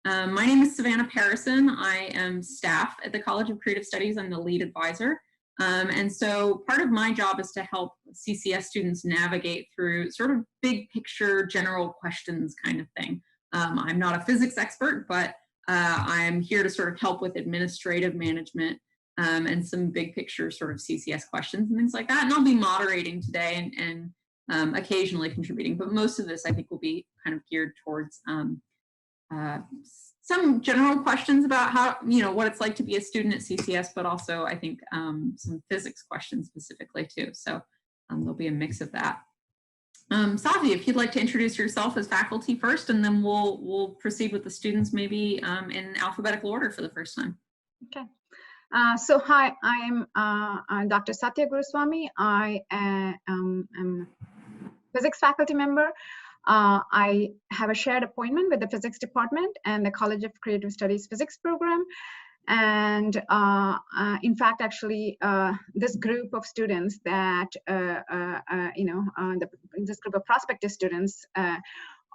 My name is Savannah Parison. I am staff at the College of Creative Studies. I'm the lead advisor. And so part of my job is to help CCS students navigate through sort of big picture, general questions kind of thing. I'm not a physics expert, but I'm here to sort of help with administrative management and some big picture sort of CCS questions and things like that. And I'll be moderating today and occasionally contributing, but most of this I think will be kind of geared towards some general questions about how, what it's like to be a student at CCS, but also I think some physics questions specifically too. So there'll be a mix of that. Savi, if you'd like to introduce yourself as faculty first, and then we'll proceed with the students maybe in alphabetical order for the first time. Okay. So hi, I'm Dr. Satya Guruswamy. I am a physics faculty member. I have a shared appointment with the physics department and the College of Creative Studies physics program. And in fact, actually, this group of students that, this group of prospective students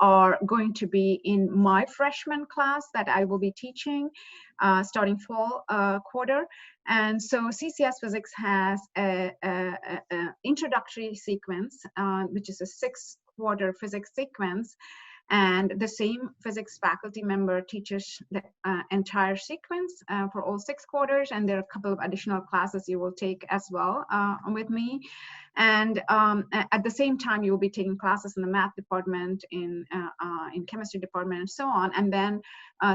are going to be in my freshman class that I will be teaching starting fall quarter. And so CCS Physics has a introductory sequence, which is a 6-quarter physics sequence. And the same physics faculty member teaches the entire sequence for all 6 quarters. And there are a couple of additional classes you will take as well with me. And at the same time, you will be taking classes in the math department, in chemistry department, and so on. And then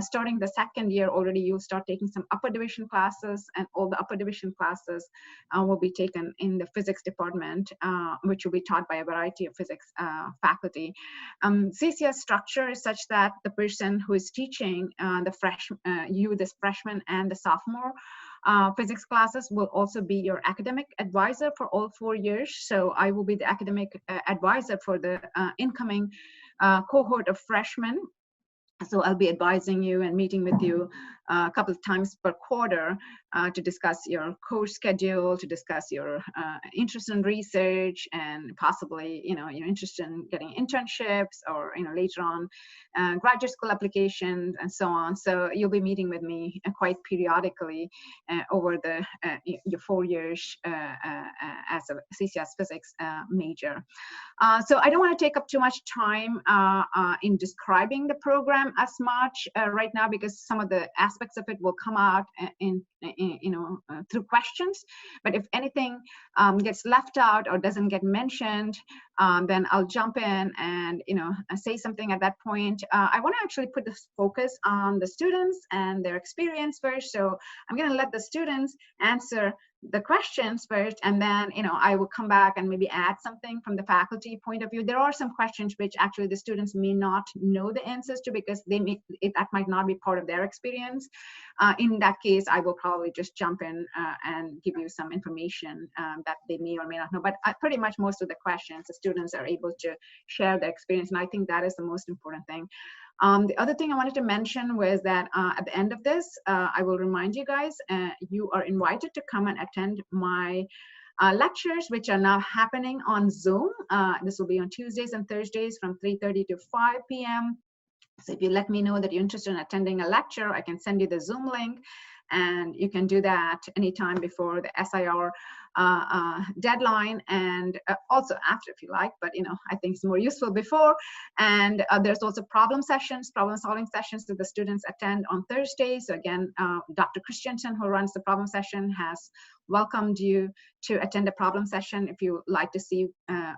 starting the second year already, you'll start taking some upper division classes, and all the upper division classes will be taken in the physics department, which will be taught by a variety of physics faculty. CCS structure is such that the person who is teaching this freshman and the sophomore physics classes will also be your academic advisor for all 4 years. So I will be the academic advisor for the incoming cohort of freshmen. So I'll be advising you and meeting with you a couple of times per quarter to discuss your course schedule, to discuss your interest in research, and possibly, your interest in getting internships, or later on graduate school applications and so on. So you'll be meeting with me quite periodically over your 4 years as a CCS physics major. So I don't want to take up too much time in describing the program as much right now, because some of the aspects of it will come out through questions. But if anything gets left out or doesn't get mentioned, then I'll jump in and say something at that point. I want to actually put the focus on the students and their experience first. So I'm going to let the students answer the questions first, and then I will come back and maybe add something from the faculty point of view. There are some questions which actually the students may not know the answers to, because that might not be part of their experience. In that case, I will probably just jump in and give you some information that they may or may not know. But pretty much most of the questions, the students are able to share their experience, and I think that is the most important thing. The other thing I wanted to mention was that at the end of this, I will remind you guys, you are invited to come and attend my lectures, which are now happening on Zoom. This will be on Tuesdays and Thursdays from 3:30 to 5 p.m. So if you let me know that you're interested in attending a lecture, I can send you the Zoom link. And you can do that anytime before the SIR deadline, and also after if you like, but I think it's more useful before. And there's also problem solving sessions that the students attend on Thursday. So again, Dr. Christensen, who runs the problem session, has welcomed you to attend a problem session if you like to see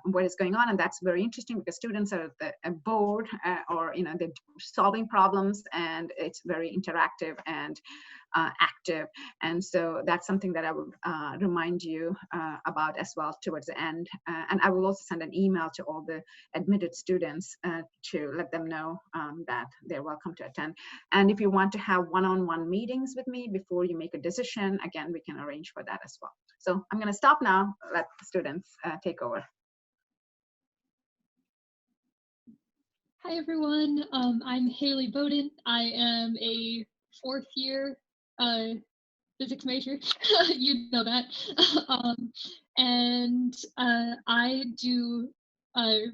what is going on. And that's very interesting, because students are at the board or they're solving problems, and it's very interactive and active. And so that's something that I will remind you about as well towards the end. And I will also send an email to all the admitted students to let them know that they're welcome to attend. And if you want to have one-on-one meetings with me before you make a decision, again, we can arrange for that as well. So I'm going to stop now, let the students take over. Hi, everyone. I'm Hayley Bowden. I am a 4th year physics major. You know that. And I do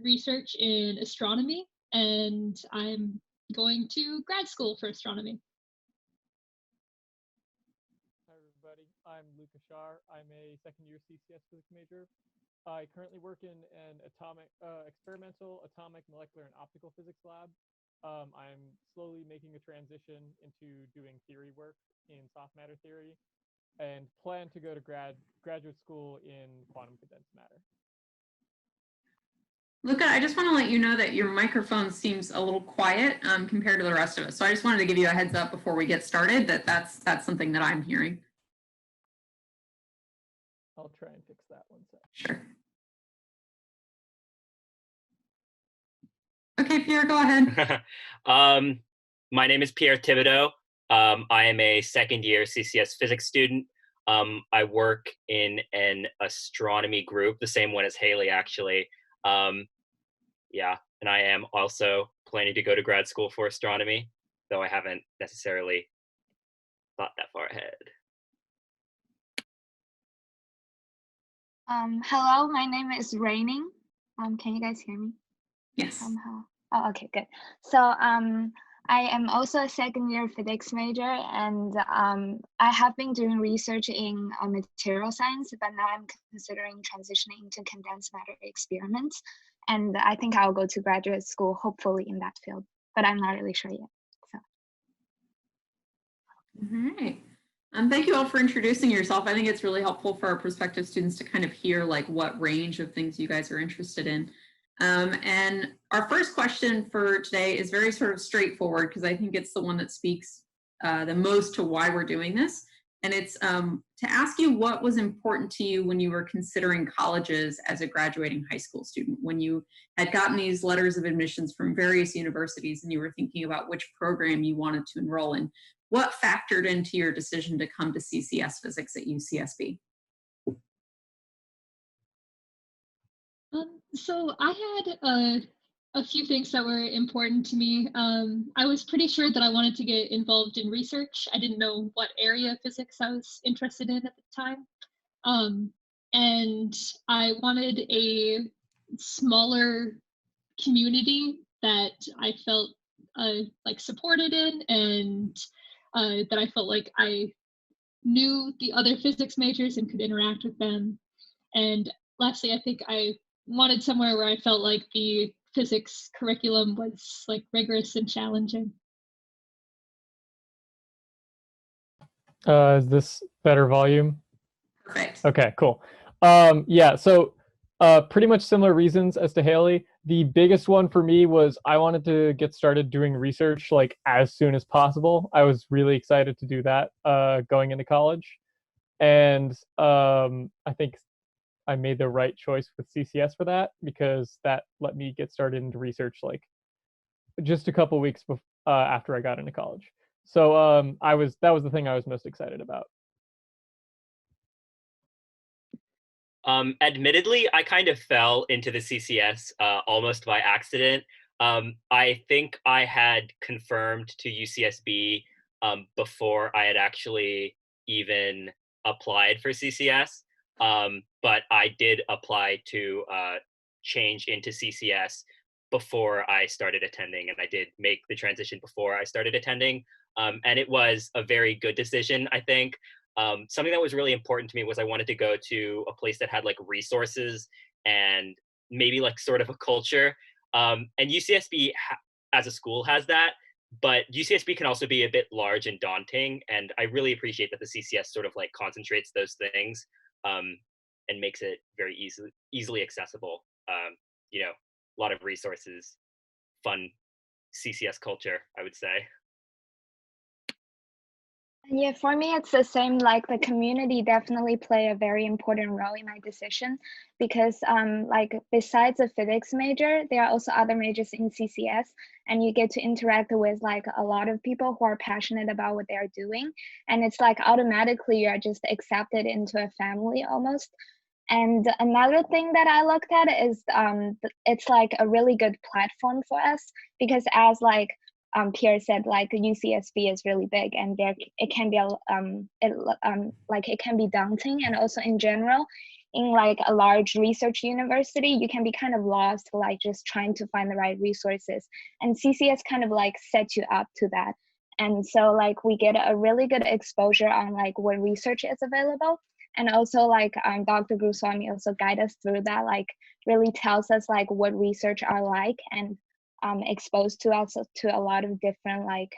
research in astronomy, and I'm going to grad school for astronomy. Hi everybody, I'm Luca Shar. I'm a second-year CCS physics major. I currently work in an experimental atomic, molecular, and optical physics lab. I'm slowly making a transition into doing theory work in soft matter theory, and plan to go to graduate school in quantum condensed matter. Luca, I just want to let you know that your microphone seems a little quiet compared to the rest of us. So I just wanted to give you a heads up before we get started that that's something that I'm hearing. I'll try and fix that one sec. Sure. Okay, Pierre, go ahead. My name is Pierre Thibodeau. I am a second-year CCS physics student. I work in an astronomy group, the same one as Hayley, actually. Yeah, and I am also planning to go to grad school for astronomy, though I haven't necessarily thought that far ahead. Hello, my name is Raining. Can you guys hear me? Yes. Somehow. Oh, okay, good. So I am also a second-year physics major, and I have been doing research in material science, but now I'm considering transitioning into condensed matter experiments. And I think I'll go to graduate school, hopefully in that field, but I'm not really sure yet. So. All right. Thank you all for introducing yourself. I think it's really helpful for our prospective students to kind of hear like what range of things you guys are interested in. And our first question for today is very sort of straightforward because I think it's the one that speaks the most to why we're doing this. And it's to ask you what was important to you when you were considering colleges as a graduating high school student, when you had gotten these letters of admissions from various universities and you were thinking about which program you wanted to enroll in. What factored into your decision to come to CCS Physics at UCSB? So I had a few things that were important to me. I was pretty sure that I wanted to get involved in research. I didn't know what area of physics I was interested in at the time. And I wanted a smaller community that I felt like supported in, and that I felt like I knew the other physics majors and could interact with them. And lastly, I think I wanted somewhere where I felt like the physics curriculum was like rigorous and challenging. Is this better volume? Perfect. Okay, cool. Yeah, so pretty much similar reasons as to Hayley. The biggest one for me was I wanted to get started doing research like as soon as possible. I was really excited to do that going into college. And I think I made the right choice with CCS for that because that let me get started into research like just a couple weeks after I got into college. So that was the thing I was most excited about. Admittedly, I kind of fell into the CCS almost by accident. I think I had confirmed to UCSB before I had actually even applied for CCS. But I did apply to change into CCS before I started attending, and I did make the transition before I started attending. And it was a very good decision, I think. Something that was really important to me was I wanted to go to a place that had like resources and maybe like sort of a culture. And UCSB as a school has that, but UCSB can also be a bit large and daunting. And I really appreciate that the CCS sort of like concentrates those things and makes it very easily accessible. You know, a lot of resources, fun CCS culture, I would say. Yeah, for me, it's the same. Like the community definitely play a very important role in my decision because like besides the physics major, there are also other majors in CCS, and you get to interact with like a lot of people who are passionate about what they are doing. And it's like automatically you are just accepted into a family almost. And another thing that I looked at is it's like a really good platform for us because as like Pierre said, like UCSB is really big, and it can be like it can be daunting, and also in general, in like a large research university, you can be kind of lost, like just trying to find the right resources. And CCS kind of like sets you up to that. And so like we get a really good exposure on like what research is available. And also like Dr. Goswami also guide us through that, like really tells us like what research are like, and exposed to us to a lot of different like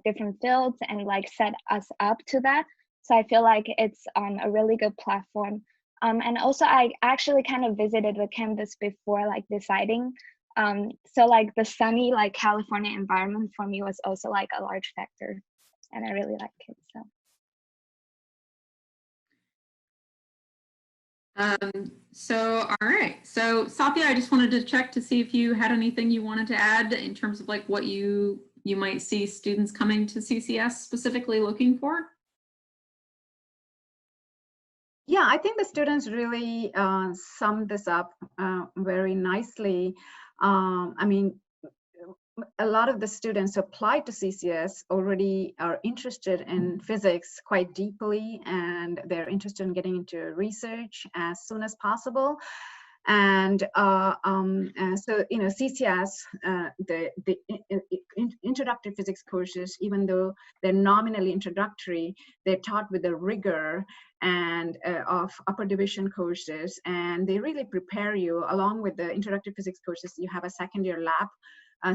different fields, and like set us up to that. So I feel like it's a really good platform. And also I actually kind of visited the campus before like deciding. So like the sunny like California environment for me was also like a large factor, and I really like it. So, all right. So Satya, I just wanted to check to see if you had anything you wanted to add in terms of like what you might see students coming to CCS specifically looking for. Yeah, I think the students really summed this up very nicely. I mean, a lot of the students who applied to CCS already are interested in physics quite deeply, and they're interested in getting into research as soon as possible. And so, you know, CCS, the introductory physics courses, even though they're nominally introductory, they're taught with the rigor and of upper division courses, and they really prepare you. Along with the introductory physics courses, you have a second year lab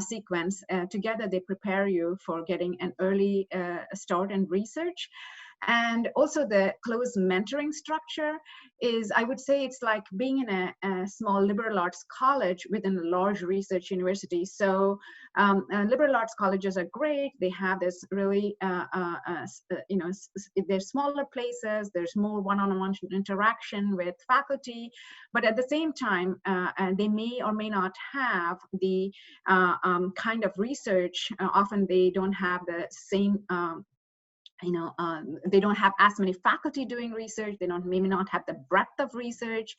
sequence. Together they prepare you for getting an early start in research. And also the close mentoring structure is, I would say, it's like being in a small liberal arts college within a large research university. So liberal arts colleges are great. They have this really, you know, they're smaller places. There's more one-on-one interaction with faculty, but at the same time, they may or may not have the kind of research. Often they don't have the same you know, they don't have as many faculty doing research. They maybe not have the breadth of research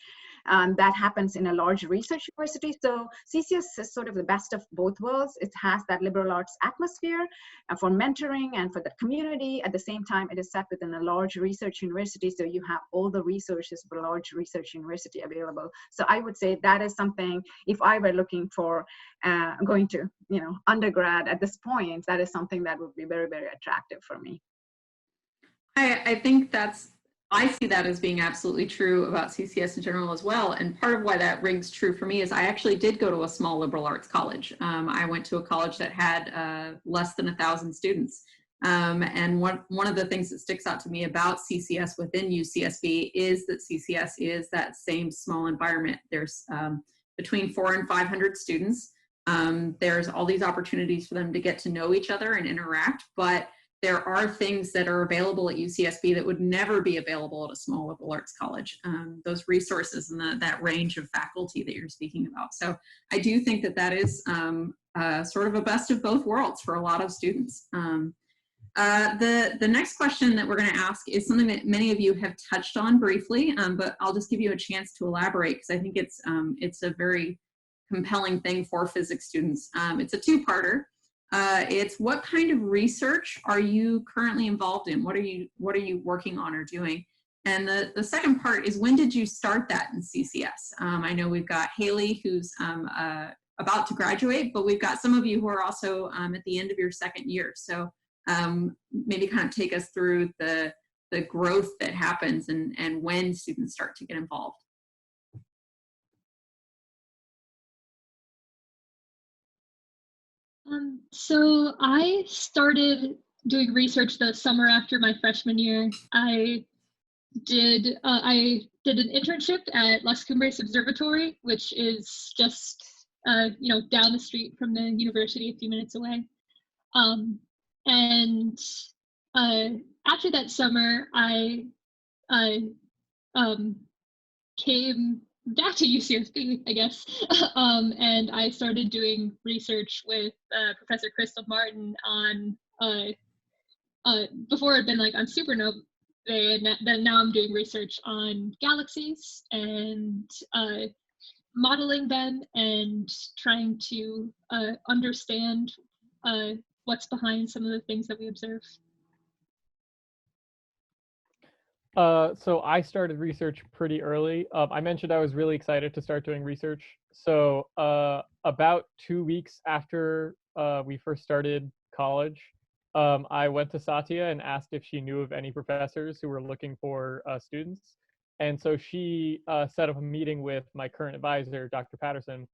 that happens in a large research university. So CCS is sort of the best of both worlds. It has that liberal arts atmosphere for mentoring and for the community. At the same time, it is set within a large research university, so you have all the resources for a large research university available. So I would say that is something, if I were looking for going to, you know, undergrad at this point, that is something that would be very, very attractive for me. I think I see that as being absolutely true about CCS in general as well. And part of why that rings true for me is I actually did go to a small liberal arts college. I went to a college that had less than 1,000 students. And one of the things that sticks out to me about CCS within UCSB is that CCS is that same small environment. There's between 400 and 500 students. There's all these opportunities for them to get to know each other and interact, but there are things that are available at UCSB that would never be available at a small liberal arts college. Those resources and that range of faculty that you're speaking about. So I do think that that is sort of a best of both worlds for a lot of students. The next question that we're going to ask is something that many of you have touched on briefly, but I'll just give you a chance to elaborate because I think it's a very compelling thing for physics students. It's a two-parter. It's what kind of research are you currently involved in? What are you working on or doing? And the second part is, when did you start that in CCS? I know we've got Hayley who's about to graduate, but we've got some of you who are also at the end of your second year. So maybe kind of take us through the growth that happens and when students start to get involved. So I started doing research the summer after my freshman year. I did an internship at Las Cumbres Observatory, which is just you know, down the street from the university, a few minutes away. And after that summer, I came back to UCSB, I guess, and I started doing research with Professor Crystal Martin on, before it had been like on supernovae, and then now I'm doing research on galaxies and modeling them and trying to understand what's behind some of the things that we observe? So I started research pretty early. I mentioned I was really excited to start doing research. So about 2 weeks after we first started college, I went to Satya and asked if she knew of any professors who were looking for students. And so she set up a meeting with my current advisor, Dr. Patterson.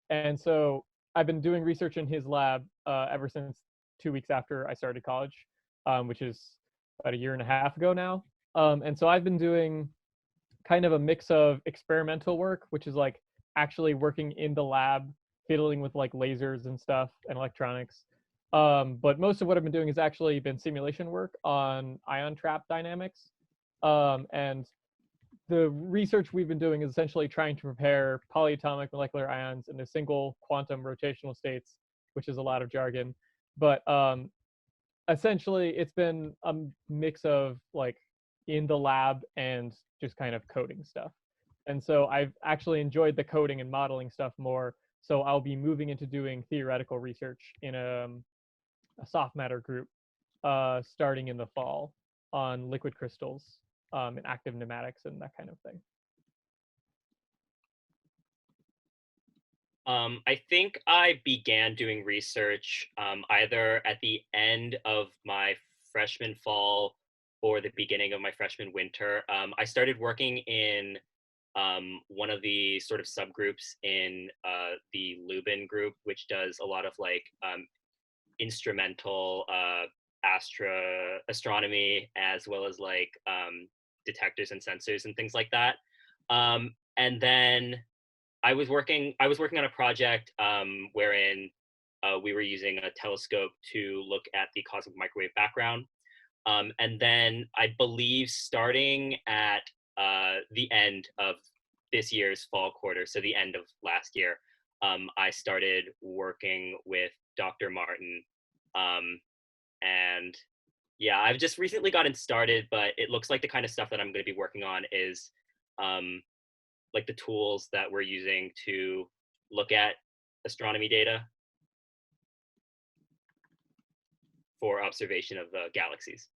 And so I've been doing research in his lab ever since 2 weeks after I started college, which is about a year and a half ago now. And so I've been doing kind of a mix of experimental work, which is like actually working in the lab, fiddling with like lasers and stuff and electronics. But most of what I've been doing has actually been simulation work on ion trap dynamics. And the research we've been doing is essentially trying to prepare polyatomic molecular ions into single quantum rotational states, which is a lot of jargon. But essentially, it's been a mix of like in the lab and just kind of coding stuff. And so I've actually enjoyed the coding and modeling stuff more. So I'll be moving into doing theoretical research in a soft matter group starting in the fall on liquid crystals and active pneumatics and that kind of thing. I think I began doing research either at the end of my freshman fall or the beginning of my freshman winter. I started working in one of the sort of subgroups in the Lubin group, which does a lot of like instrumental astronomy, as well as like detectors and sensors and things like that. And then I was working on a project wherein we were using a telescope to look at the cosmic microwave background. And then I believe starting at the end of this year's fall quarter, so the end of last year, I started working with Dr. Martin. And yeah, I've just recently gotten started, but it looks like the kind of stuff that I'm going to be working on is like the tools that we're using to look at astronomy data for observation of the galaxies.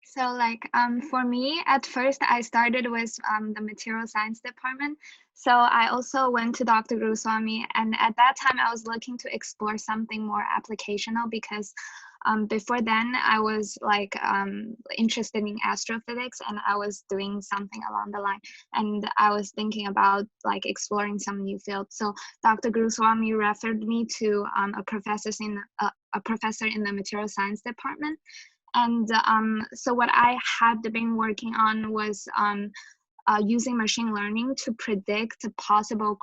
So like for me, at first I started with the material science department. So I also went to Dr. Guruswamy, and at that time I was looking to explore something more applicational because before then I was like interested in astrophysics, and I was doing something along the line, and I was thinking about like exploring some new field. So Dr. Guruswamy referred me to a professor in the material science department. And so what I had been working on was using machine learning to predict possible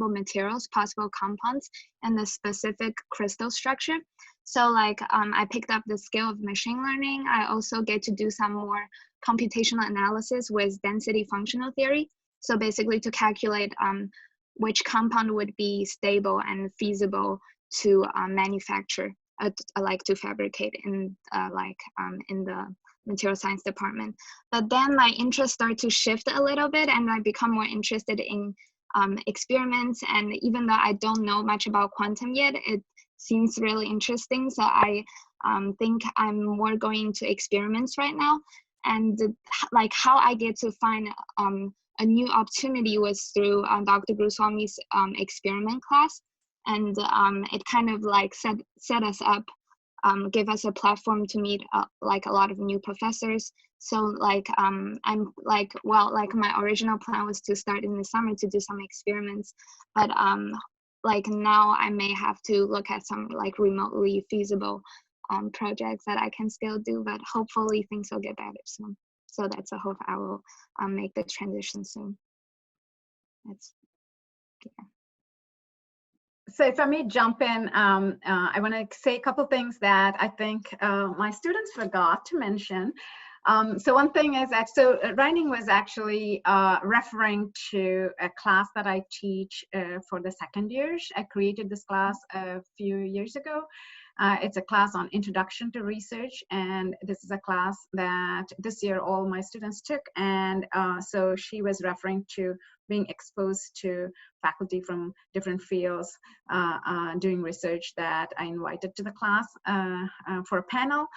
materials, possible compounds, and the specific crystal structure. So like I picked up the skill of machine learning. I also get to do some more computational analysis with density functional theory. So basically to calculate which compound would be stable and feasible to manufacture. Like to fabricate in the material science department. But then my interest started to shift a little bit, and I become more interested in experiments. And even though I don't know much about quantum yet, it seems really interesting. So I think I'm more going to experiments right now. And like how I get to find a new opportunity was through Dr. Guruswamy's experiment class. And it kind of like set us up, gave us a platform to meet like a lot of new professors. So like I'm like, well, like my original plan was to start in the summer to do some experiments, but like now I may have to look at some like remotely feasible projects that I can still do, but hopefully things will get better soon. So that's a hope I will make the transition soon. That's, yeah. So if I may jump in, I want to say a couple things that I think my students forgot to mention. So one thing is that, so Reining was actually referring to a class that I teach for the second years. I created this class a few years ago. It's a class on Introduction to Research, and this is a class that this year all my students took. And so she was referring to being exposed to faculty from different fields doing research that I invited to the class for a panel.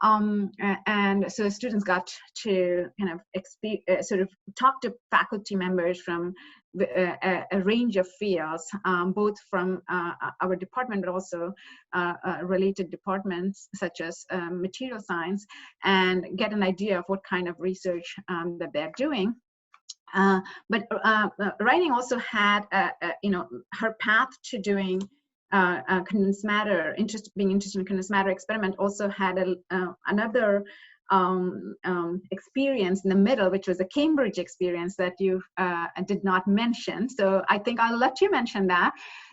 And so students got to kind of sort of talk to faculty members from a range of fields, both from our department, but also related departments such as material science, and get an idea of what kind of research that they're doing. But writing also had, her path to doing condensed matter, being interested in condensed matter experiment, also had another experience in the middle, which was a Cambridge experience that you did not mention. So I think I'll let you mention that.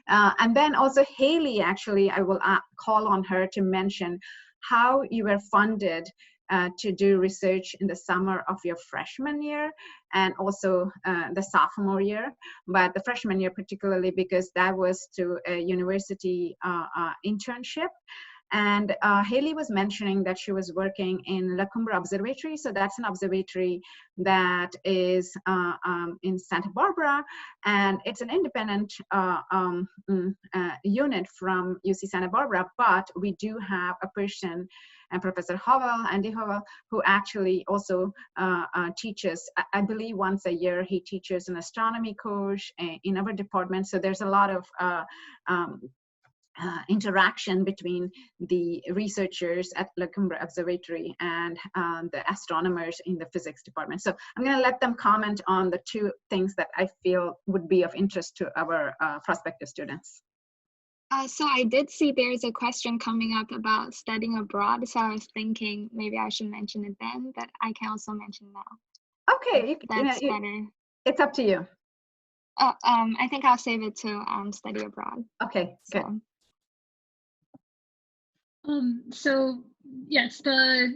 And then also Hayley, actually, I will call on her to mention how you were funded to do research in the summer of your freshman year and also the sophomore year, but the freshman year particularly because that was to a university internship. And Hayley was mentioning that she was working in La Cumbre Observatory. So that's an observatory that is in Santa Barbara, and it's an independent unit from UC Santa Barbara, but we do have a person, and Professor Howell, Andy Howell, who actually also teaches, I believe once a year, he teaches an astronomy course in our department. So there's a lot of interaction between the researchers at La Cumbre Observatory and the astronomers in the physics department. So I'm going to let them comment on the two things that I feel would be of interest to our prospective students. So I did see there's a question coming up about studying abroad. So I was thinking maybe I should mention it then, but I can also mention now. Okay, that's better. It's up to you. I think I'll save it to study abroad. Okay, good. So yes, the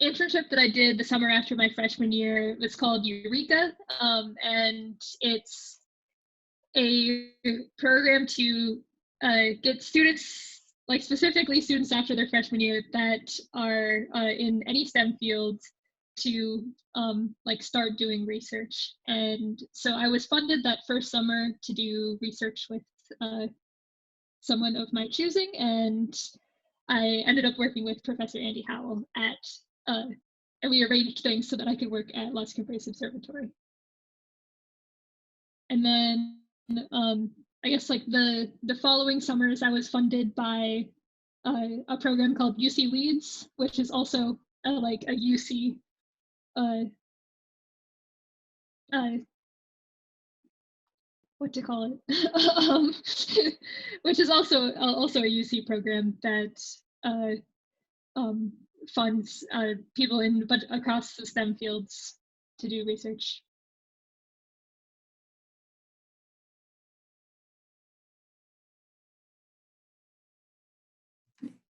internship that I did the summer after my freshman year was called Eureka, and it's a program to get students, like specifically students after their freshman year that are in any STEM field, to like start doing research. And so I was funded that first summer to do research with someone of my choosing, and I ended up working with Professor Andy Howell at, and we arranged things so that I could work at Las Cumbres Observatory. And then I guess like the following summers, I was funded by a program called UC Leads, which is also like a UC what to call it, which is also a UC program that funds people across the STEM fields to do research.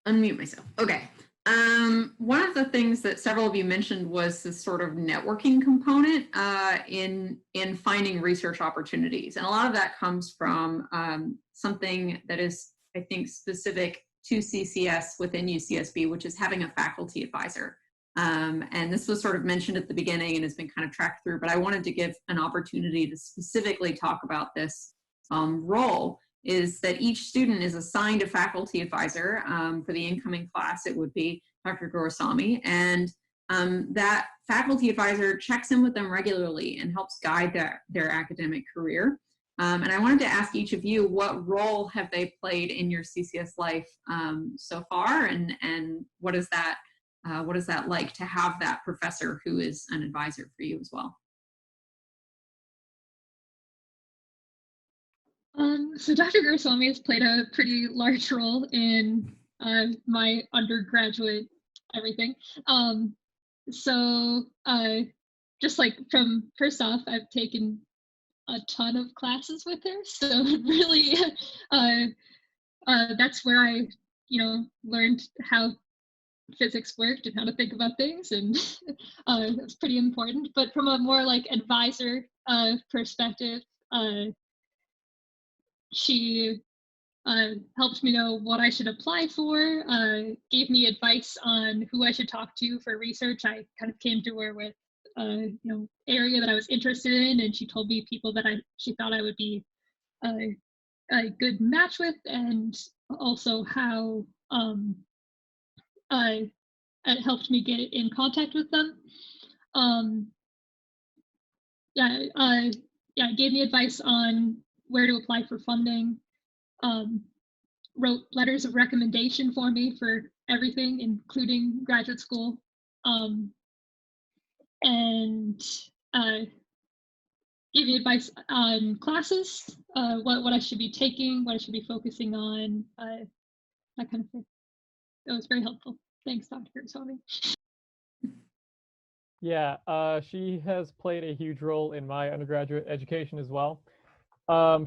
Unmute myself. Okay. One of the things that several of you mentioned was this sort of networking component in finding research opportunities. And a lot of that comes from something that is, I think, specific to CCS within UCSB, which is having a faculty advisor. And this was sort of mentioned at the beginning and has been kind of tracked through, but I wanted to give an opportunity to specifically talk about this role. Is that each student is assigned a faculty advisor. For the incoming class, it would be Dr. Gurusamy, and that faculty advisor checks in with them regularly and helps guide their academic career. And I wanted to ask each of you, what role have they played in your CCS life so far, and what is that like to have that professor who is an advisor for you as well? So Dr. Gurusamy has played a pretty large role in my undergraduate everything. So just like from first off, I've taken a ton of classes with her. So really, that's where I, learned how physics worked and how to think about things, and that's pretty important. But from a more like advisor perspective, she helped me know what I should apply for, gave me advice on who I should talk to for research. I kind of came to her with area that I was interested in, and she told me people that she thought I would be a good match with, and also how it helped me get in contact with them. Gave me advice on where to apply for funding, wrote letters of recommendation for me for everything, including graduate school, and gave me advice on classes, what I should be taking, what I should be focusing on, that kind of thing. That was very helpful. Thanks, Dr. Kurswami. Yeah, she has played a huge role in my undergraduate education as well.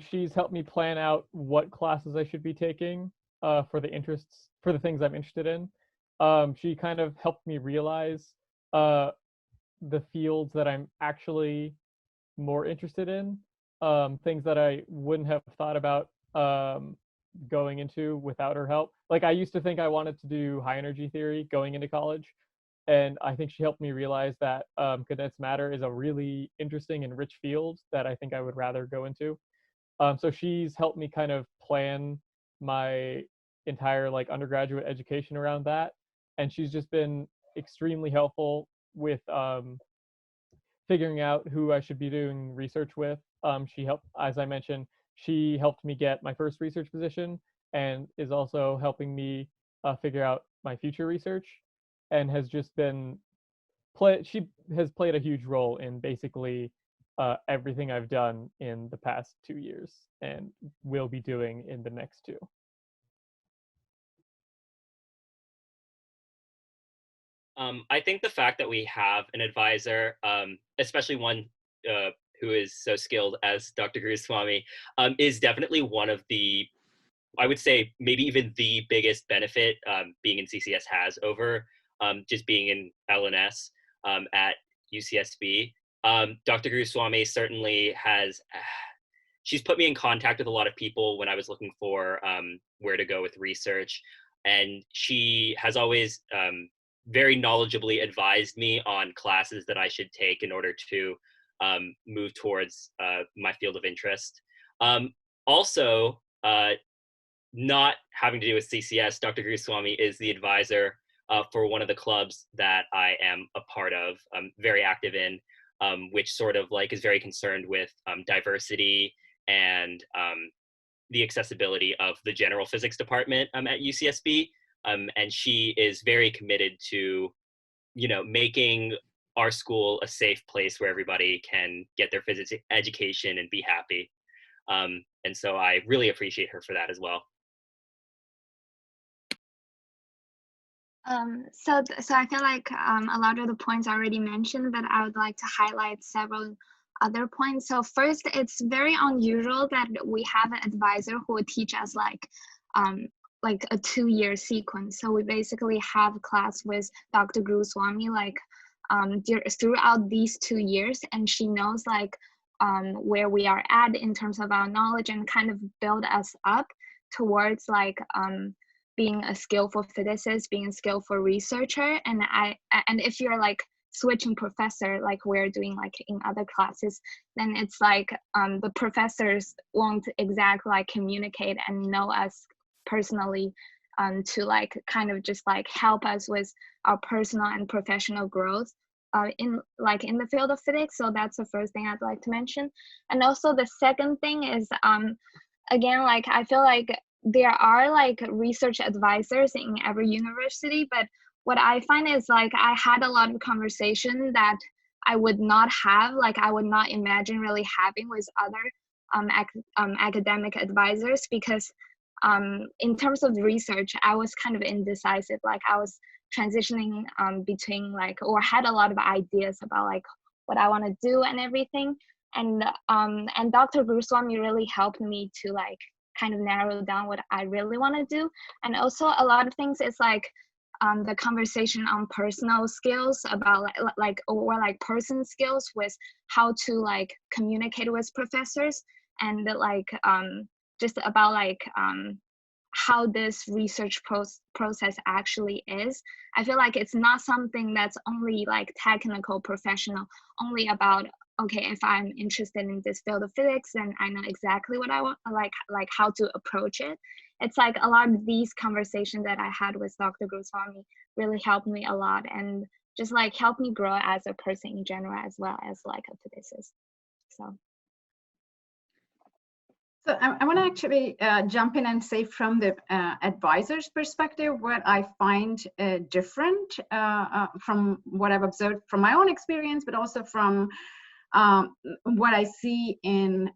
She's helped me plan out what classes I should be taking for the things I'm interested in. She kind of helped me realize the fields that I'm actually more interested in, things that I wouldn't have thought about going into without her help. Like, I used to think I wanted to do high energy theory going into college, and I think she helped me realize that condensed matter is a really interesting and rich field that I think I would rather go into. So she's helped me kind of plan my entire undergraduate education around that, and she's just been extremely helpful with figuring out who I should be doing research with. She helped, as I mentioned, she helped me get my first research position, and is also helping me figure out my future research, and has just been she has played a huge role in basically everything I've done in the past 2 years and will be doing in the next 2. I think the fact that we have an advisor, especially one who is so skilled as Dr. Guruswamy, is definitely one of the, I would say, maybe even the biggest benefit being in CCS has over just being in LNS at UCSB. Dr. Guruswamy certainly has, she's put me in contact with a lot of people when I was looking for where to go with research. And she has always very knowledgeably advised me on classes that I should take in order to move towards my field of interest. Also, not having to do with CCS, Dr. Guruswamy is the advisor for one of the clubs that I am a part of, very active in, which sort of is very concerned with diversity and the accessibility of the general physics department at UCSB. And she is very committed to, making our school a safe place where everybody can get their physics education and be happy. And so I really appreciate her for that as well. So I feel like a lot of the points I already mentioned, but I would like to highlight several other points. So first, it's very unusual that we have an advisor who would teach us like a 2-year sequence. So we basically have class with Dr. Guruswamy throughout these 2 years, and she knows where we are at in terms of our knowledge and kind of build us up towards being a skillful physicist, being a skillful researcher. And if you're switching professor like we're doing in other classes, then it's the professors won't exactly communicate and know us personally to kind of just help us with our personal and professional growth in the field of physics. So that's the first thing I'd like to mention. And also the second thing is again, I feel like there are research advisors in every university, but what I find is I had a lot of conversation that I would not have, I would not imagine really having with other academic advisors, because in terms of research, I was kind of indecisive. I was transitioning between or had a lot of ideas about what I want to do and everything. And Dr. Guruswamy really helped me to kind of narrow down what I really want to do. And also a lot of things is the conversation on personal skills about person skills with how to communicate with professors, and just about how this research process actually is. I feel like it's not something that's only like technical, professional, only about, okay, if I'm interested in this field of physics, then I know exactly what I want, like how to approach it. It's like a lot of these conversations that I had with Dr. Goswami really helped me a lot, and just like helped me grow as a person in general, as well as like a physicist. So. So I want to actually jump in and say from the advisor's perspective, what I find different from what I've observed from my own experience, but also from what I see in,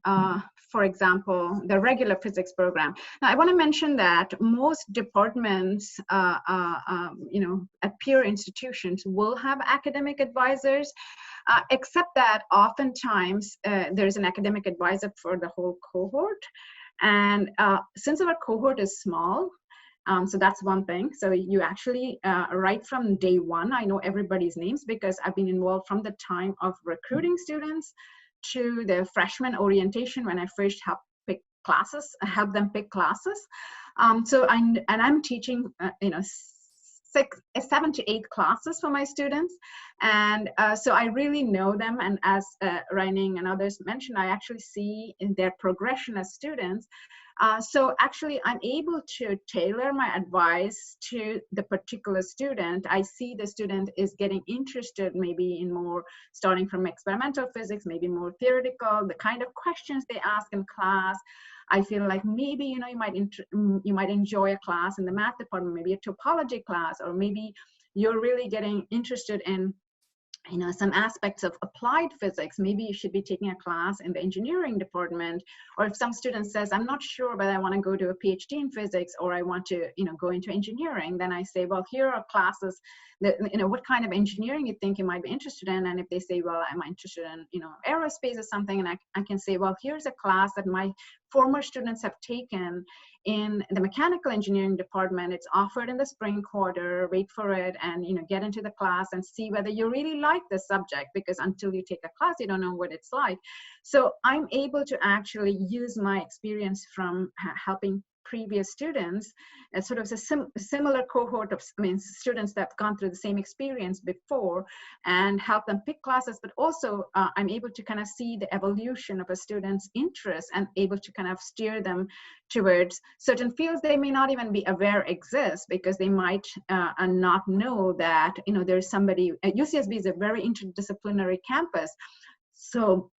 for example, the regular physics program. Now, I want to mention that most departments, you know, at peer institutions will have academic advisors. Except that oftentimes there's an academic advisor for the whole cohort. And since our cohort is small, so that's one thing. So you actually, right from day one, I know everybody's names because I've been involved from the time of recruiting students to the freshman orientation when I first help them pick classes. So I'm teaching, you know, 7 to 8 classes for my students, and so I really know them, and as Reining and others mentioned, I actually see in their progression as students. So actually I'm able to tailor my advice to the particular student. I see the student is getting interested maybe in more, starting from experimental physics, maybe more theoretical, the kind of questions they ask in class. I feel like maybe, you know, you might enjoy a class in the math department, maybe a topology class, or maybe you're really getting interested in, you know, some aspects of applied physics. Maybe you should be taking a class in the engineering department. Or if some student says, I'm not sure whether I want to go to a PhD in physics or I want to, you know, go into engineering, then I say, well, here are classes that, you know, what kind of engineering you think you might be interested in. And if they say, well, I'm interested in, you know, aerospace or something, and I can say, well, here's a class that my former students have taken in the mechanical engineering department. It's offered in the spring quarter. Wait for it, and, you know, get into the class and see whether you really like the subject, because until you take a class, you don't know what it's like. So I'm able to actually use my experience from helping previous students, as sort of a similar cohort of, students that have gone through the same experience before, and help them pick classes. But also I'm able to kind of see the evolution of a student's interest and able to kind of steer them towards certain fields they may not even be aware exist, because they might not know that, you know, there's somebody. UCSB is a very interdisciplinary campus. So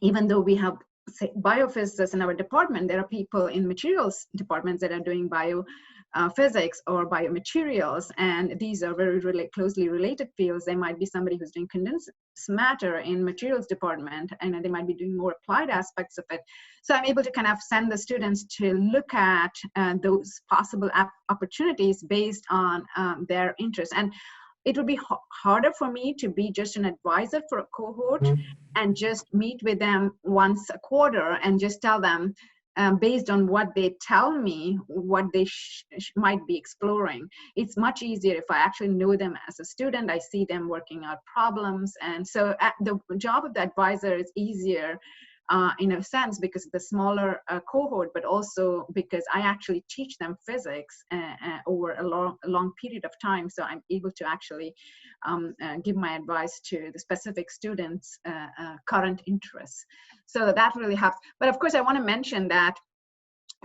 even though we have, say, biophysicists in our department, there are people in materials departments that are doing biophysics or biomaterials, and these are very closely related fields. There might be somebody who's doing condensed matter in materials department, and they might be doing more applied aspects of it. So I'm able to kind of send the students to look at those possible opportunities based on their interest. And it would be harder for me to be just an advisor for a cohort and just meet with them once a quarter and just tell them based on what they tell me what they might be exploring. It's much easier if I actually know them as a student. I see them working out problems, and so the job of the advisor is easier in a sense because of the smaller cohort, but also because I actually teach them physics over a long period of time. So I'm able to actually give my advice to the specific students' current interests. So that really helps. But of course, I want to mention that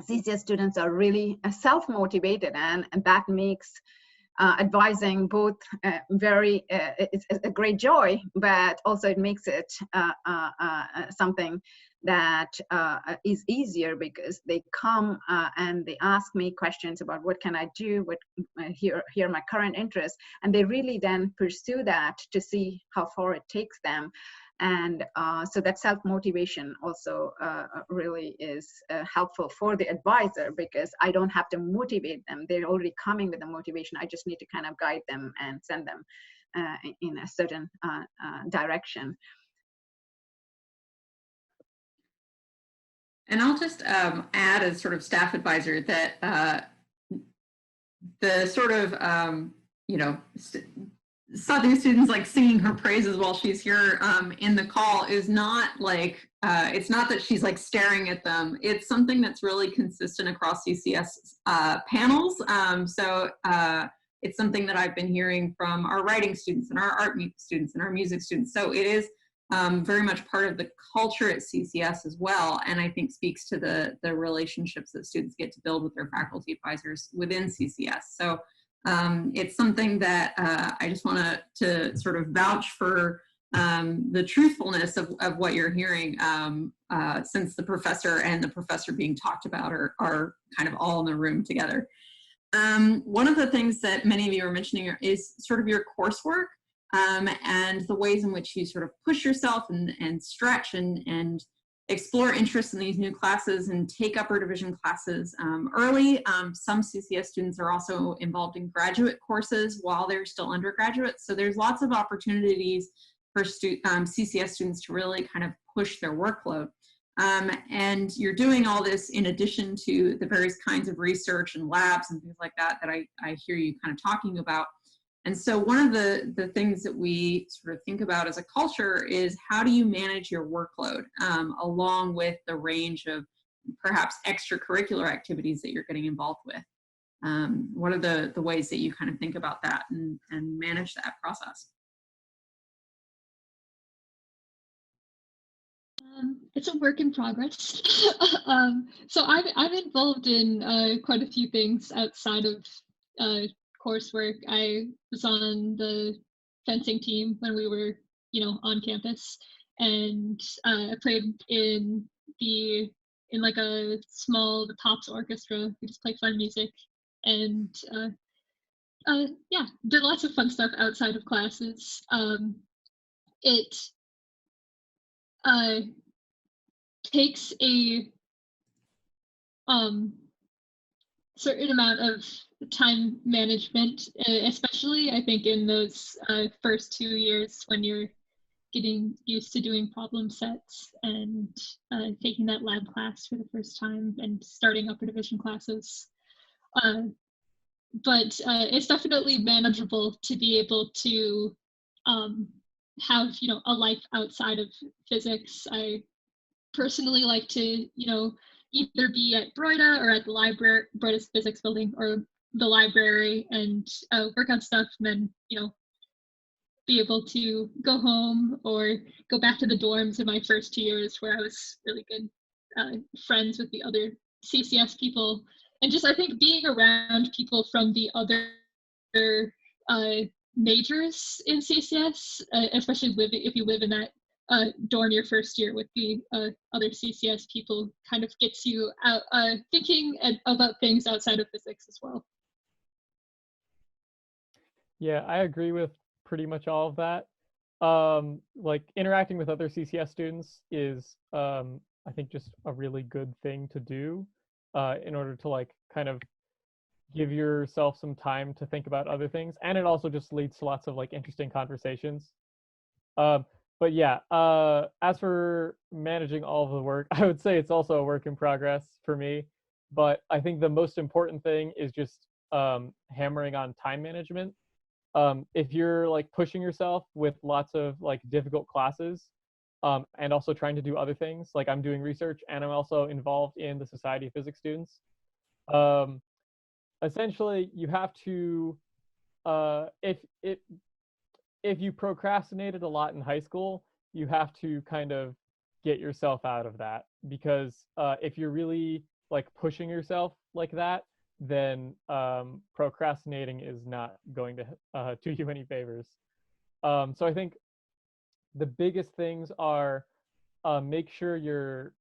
CCS students are really self-motivated, and that makes advising both it's a great joy, but also it makes it something that is easier, because they come and they ask me questions about what can I do, what here are my current interests, and they really then pursue that to see how far it takes them. And so that self-motivation also really is helpful for the advisor, because I don't have to motivate them. They're already coming with the motivation. I just need to kind of guide them and send them in a certain direction. And I'll just add as sort of staff advisor that the sort of, Sadhu students like singing her praises while she's here in the call is not like, it's not that she's like staring at them. It's something that's really consistent across CCS panels. It's something that I've been hearing from our writing students and our art students and our music students. So it is very much part of the culture at CCS as well. And I think speaks to the relationships that students get to build with their faculty advisors within CCS. So it's something that I just want to sort of vouch for the truthfulness of what you're hearing, since the professor and the professor being talked about are kind of all in the room together. One of the things that many of you are mentioning is sort of your coursework and the ways in which you sort of push yourself and stretch and explore interest in these new classes and take upper division classes early. Some CCS students are also involved in graduate courses while they're still undergraduates. So there's lots of opportunities for CCS students to really kind of push their workload. And you're doing all this in addition to the various kinds of research and labs and things like that that I hear you kind of talking about. And so one of the things that we sort of think about as a culture is how do you manage your workload along with the range of perhaps extracurricular activities that you're getting involved with? What are the ways that you kind of think about that and manage that process? It's a work in progress. So I'm involved in quite a few things outside of coursework. I was on the fencing team when we were, on campus, and I played in like a small the Tops orchestra. We just play fun music, and yeah, did lots of fun stuff outside of classes. It takes a certain amount of time management, especially I think in those first 2 years when you're getting used to doing problem sets and taking that lab class for the first time and starting upper division classes. But it's definitely manageable to be able to have a life outside of physics. I personally like to either be at Broida or at the library, Broida's physics building, or the library, and work on stuff, and then be able to go home or go back to the dorms in my first 2 years where I was really good friends with the other CCS people, and just I think being around people from the other majors in CCS, especially if you live in that dorm your first year with the other CCS people, kind of gets you out thinking about things outside of physics as well. Yeah, I agree with pretty much all of that. Like interacting with other CCS students is, I think, just a really good thing to do in order to like kind of give yourself some time to think about other things, and it also just leads to lots of like interesting conversations. But yeah, as for managing all of the work, I would say it's also a work in progress for me. But I think the most important thing is just hammering on time management. If you're like pushing yourself with lots of like difficult classes, and also trying to do other things, like I'm doing research and I'm also involved in the Society of Physics Students. Essentially, you have to, if you procrastinated a lot in high school, you have to kind of get yourself out of that, because if you're really like pushing yourself like that, then procrastinating is not going to do you any favors. So I think the biggest things are make sure you're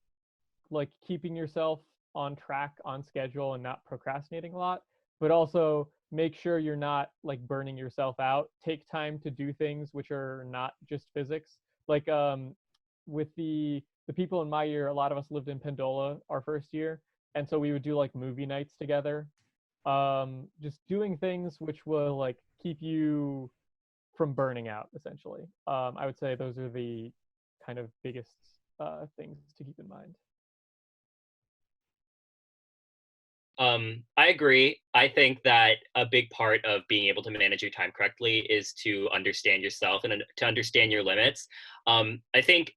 like keeping yourself on track, on schedule, and not procrastinating a lot, but also make sure you're not like burning yourself out. Take time to do things which are not just physics. Like with the people in my year, a lot of us lived in Pendola our first year, and so we would do like movie nights together. Just doing things which will like keep you from burning out, essentially. I would say those are the kind of biggest things to keep in mind. I agree. I think that a big part of being able to manage your time correctly is to understand yourself and to understand your limits. I think,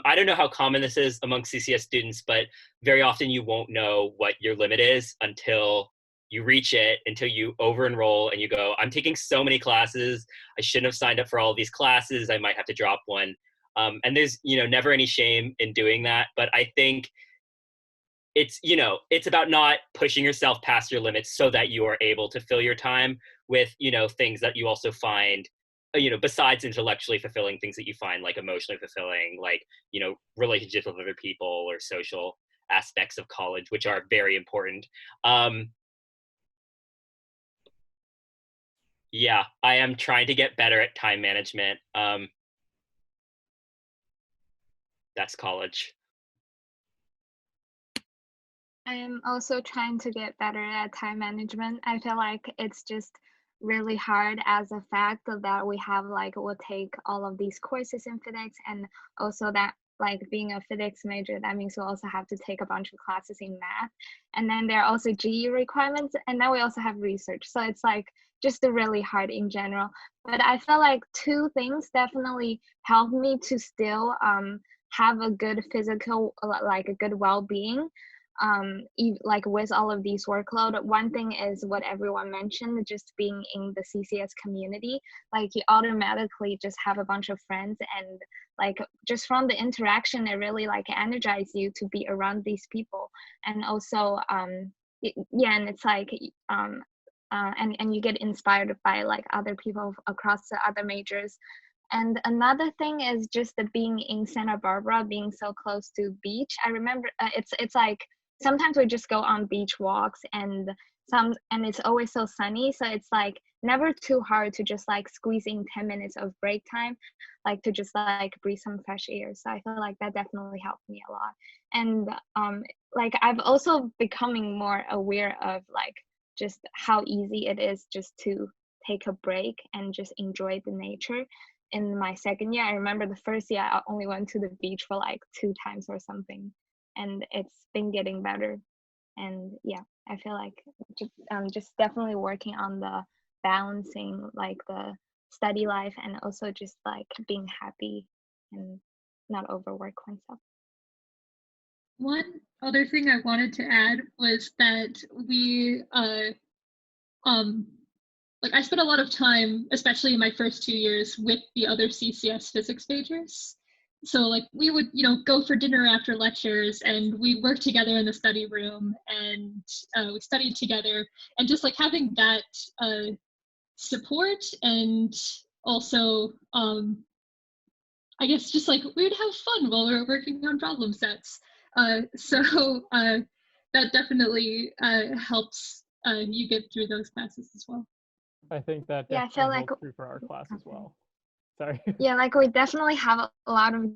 I don't know how common this is among CCS students, but very often you won't know what your limit is until you reach it, until you over enroll and you go, I'm taking so many classes. I shouldn't have signed up for all of these classes. I might have to drop one. And there's, never any shame in doing that. But I think it's about not pushing yourself past your limits so that you are able to fill your time with, things that you also find, besides intellectually fulfilling, things that you find like emotionally fulfilling, like, relationships with other people or social aspects of college, which are very important. Yeah, I am trying to get better at time management. That's college. I am also trying to get better at time management. I feel like it's just really hard as a fact that we have we'll take all of these courses in physics, and also that being a physics major, that means we also have to take a bunch of classes in math. And then there are also GE requirements, and then we also have research. So it's just really hard in general. But I feel like two things definitely help me to still have a good physical, a good well-being. With all of these workload. One thing is what everyone mentioned, just being in the CCS community. You automatically just have a bunch of friends, and just from the interaction, it really energizes you to be around these people. And also and it's and you get inspired by other people across the other majors. And another thing is just the being in Santa Barbara, being so close to beach. I remember it's sometimes we just go on beach walks, and it's always so sunny, so it's never too hard to just squeeze in 10 minutes of break time, to just breathe some fresh air. So I feel that definitely helped me a lot. And I've also becoming more aware of just how easy it is just to take a break and just enjoy the nature. In my second year, I remember the first year I only went to the beach for 2 times or something, and it's been getting better. And yeah, I feel just definitely working on the balancing the study life and also just being happy and not overwork oneself. One other thing I wanted to add was that we I spent a lot of time, especially in my first 2 years, with the other CCS physics majors. So we would, go for dinner after lectures, and we worked together in the study room, and we studied together, and just having that support, and also I guess just we would have fun while we were working on problem sets. So that definitely helps you get through those classes as well. I think that I feel holds true for our class as well. Sorry. Yeah, we definitely have a lot of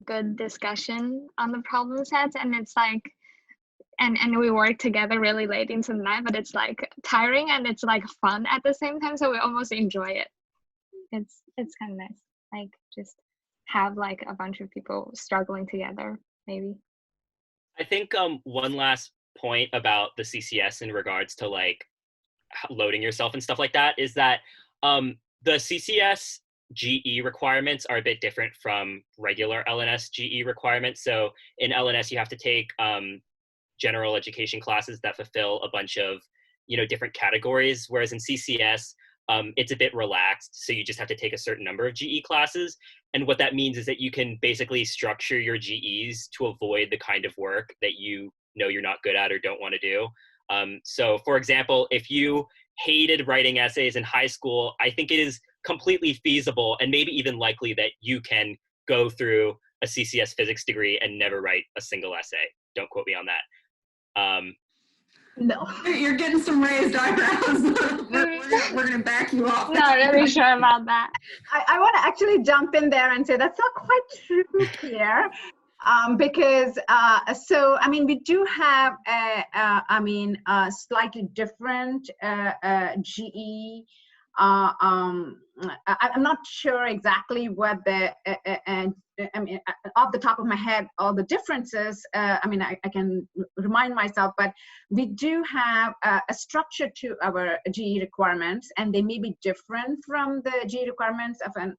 good discussion on the problem sets, and it's and we work together really late into the night, but it's tiring and it's fun at the same time, so we almost enjoy it. It's kind of nice, just have a bunch of people struggling together, maybe. I think one last point about the CCS in regards to loading yourself and stuff like that is that the CCS GE requirements are a bit different from regular LNS GE requirements. So in LNS, you have to take general education classes that fulfill a bunch of different categories, whereas in CCS, it's a bit relaxed. So you just have to take a certain number of GE classes. And what that means is that you can basically structure your GEs to avoid the kind of work that you're not good at or don't want to do. So for example, if you hated writing essays in high school, I think it is completely feasible and maybe even likely that you can go through a CCS physics degree and never write a single essay. Don't quote me on that. No. You're getting some raised eyebrows. we're going to back you up. Not really sure about that. I want to actually jump in there and say that's not quite true here. Because so I mean we do have a slightly different GE. I'm not sure exactly what the off the top of my head all the differences. I mean, I can remind myself, but we do have a structure to our GE requirements, and they may be different from the GE requirements of an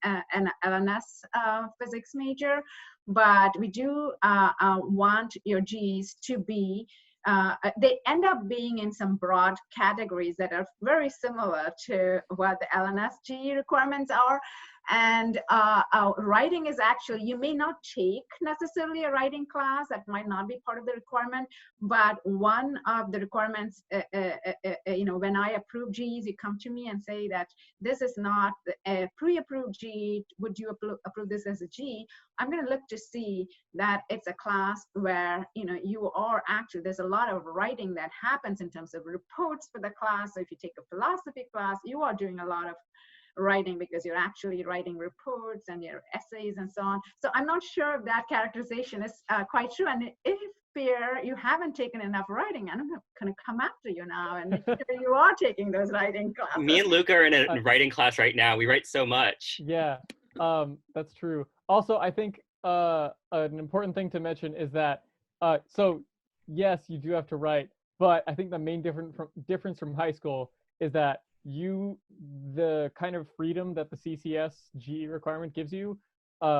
LNS physics major, but we do want your GEs to be they end up being in some broad categories that are very similar to what the LNS GE requirements are. And writing is actually, you may not take necessarily a writing class, that might not be part of the requirement, but one of the requirements, you know, when I approve GEs, you come to me and say that this is not a pre-approved GE, would you approve this as a GE? I'm going to look to see that it's a class where, you know, you are actually, there's a lot of writing that happens in terms of reports for the class. So if you take a philosophy class, you are doing a lot of writing because you're actually writing reports and your essays and so on. So I'm not sure if that characterization is quite true. And if Pierre, you haven't taken enough writing, I'm going to come after you now and make sure you are taking those writing classes. Me and Luca are in a writing class right now. We write so much. Yeah, that's true. Also, I think an important thing to mention is that, so yes, you do have to write, but I think the main difference from high school is that the kind of freedom that the CCS GE requirement gives you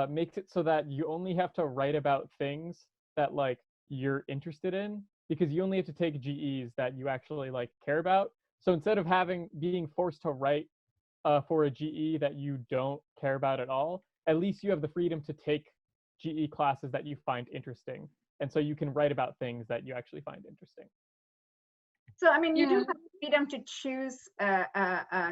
makes it so that you only have to write about things that like you're interested in, because you only have to take GEs that you actually like care about. So instead of being forced to write for a GE that you don't care about at all, at least you have the freedom to take GE classes that you find interesting. And so you can write about things that you actually find interesting. So, I mean, you do have freedom to choose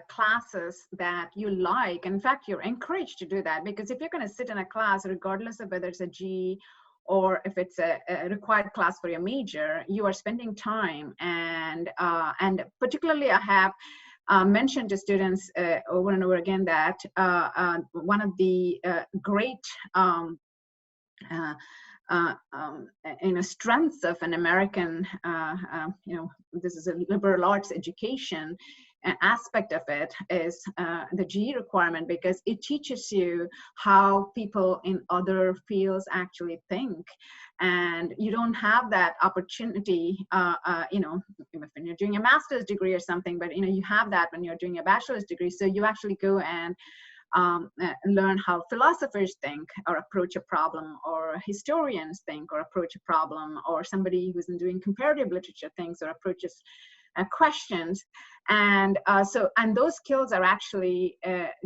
classes that you like. In fact, you're encouraged to do that, because if you're going to sit in a class, regardless of whether it's a GE or if it's a required class for your major, you are spending time. And particularly, I have mentioned to students over and over again that one of the great strengths of an American, this is a liberal arts education aspect of it, is the GE requirement, because it teaches you how people in other fields actually think. And you don't have that opportunity, when you're doing a master's degree or something, but you have that when you're doing a bachelor's degree. So you actually go and learn how philosophers think or approach a problem, or historians think or approach a problem, or somebody who's doing comparative literature thinks or approaches questions. And those skills are actually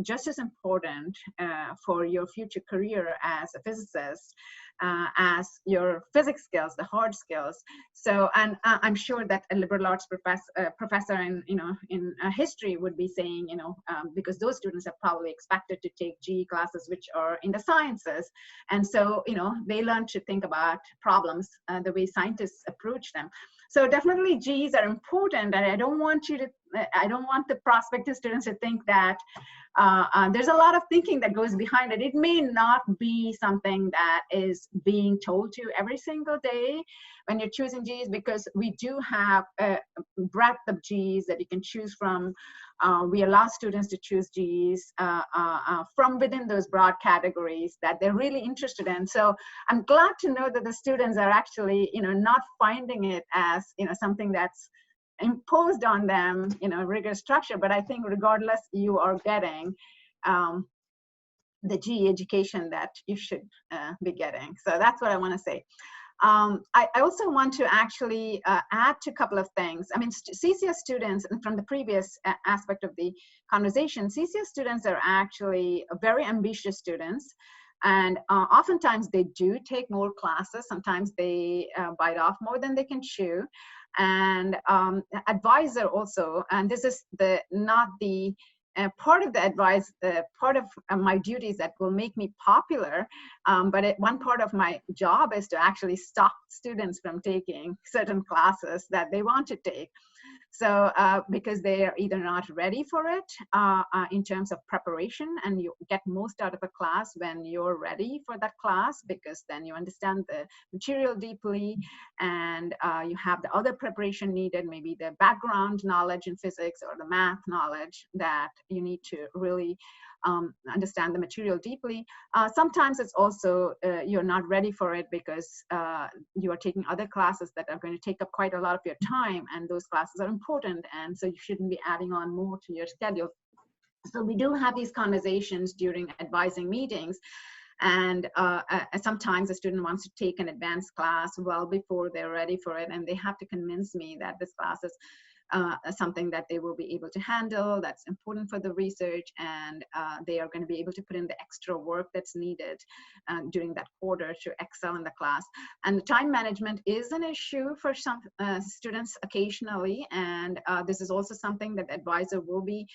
just as important for your future career as a physicist as your physics skills, the hard skills. So, and I'm sure that a liberal arts professor in history would be saying, because those students are probably expected to take GE classes which are in the sciences, and so they learn to think about problems the way scientists approach them. So definitely GEs are important, and I don't want the prospective students to think that there's a lot of thinking that goes behind it. It may not be something that is being told to you every single day when you're choosing GEs, because we do have a breadth of GEs that you can choose from. We allow students to choose GEs from within those broad categories that they're really interested in. So I'm glad to know that the students are actually, not finding it as, something that's imposed on them, rigorous structure. But I think regardless, you are getting the GE education that you should be getting. So that's what I want to say. I also want to actually add to a couple of things. I mean, CCS students, and from the previous aspect of the conversation, CCS students are actually very ambitious students. And oftentimes they do take more classes. Sometimes they bite off more than they can chew. And advisor also, and this is not the part of the advice, part of my duties that will make me popular, but one part of my job is to actually stop students from taking certain classes that they want to take. So because they are either not ready for it in terms of preparation, and you get most out of a class when you're ready for that class, because then you understand the material deeply, and you have the other preparation needed, maybe the background knowledge in physics or the math knowledge that you need to really understand the material deeply. Sometimes it's also you're not ready for it because you are taking other classes that are going to take up quite a lot of your time, and those classes are important, and so you shouldn't be adding on more to your schedule. So we do have these conversations during advising meetings. And sometimes a student wants to take an advanced class well before they're ready for it, and they have to convince me that this class is something that they will be able to handle, that's important for the research, and they are going to be able to put in the extra work that's needed during that quarter to excel in the class. And the time management is an issue for some students occasionally, and this is also something that the advisor will be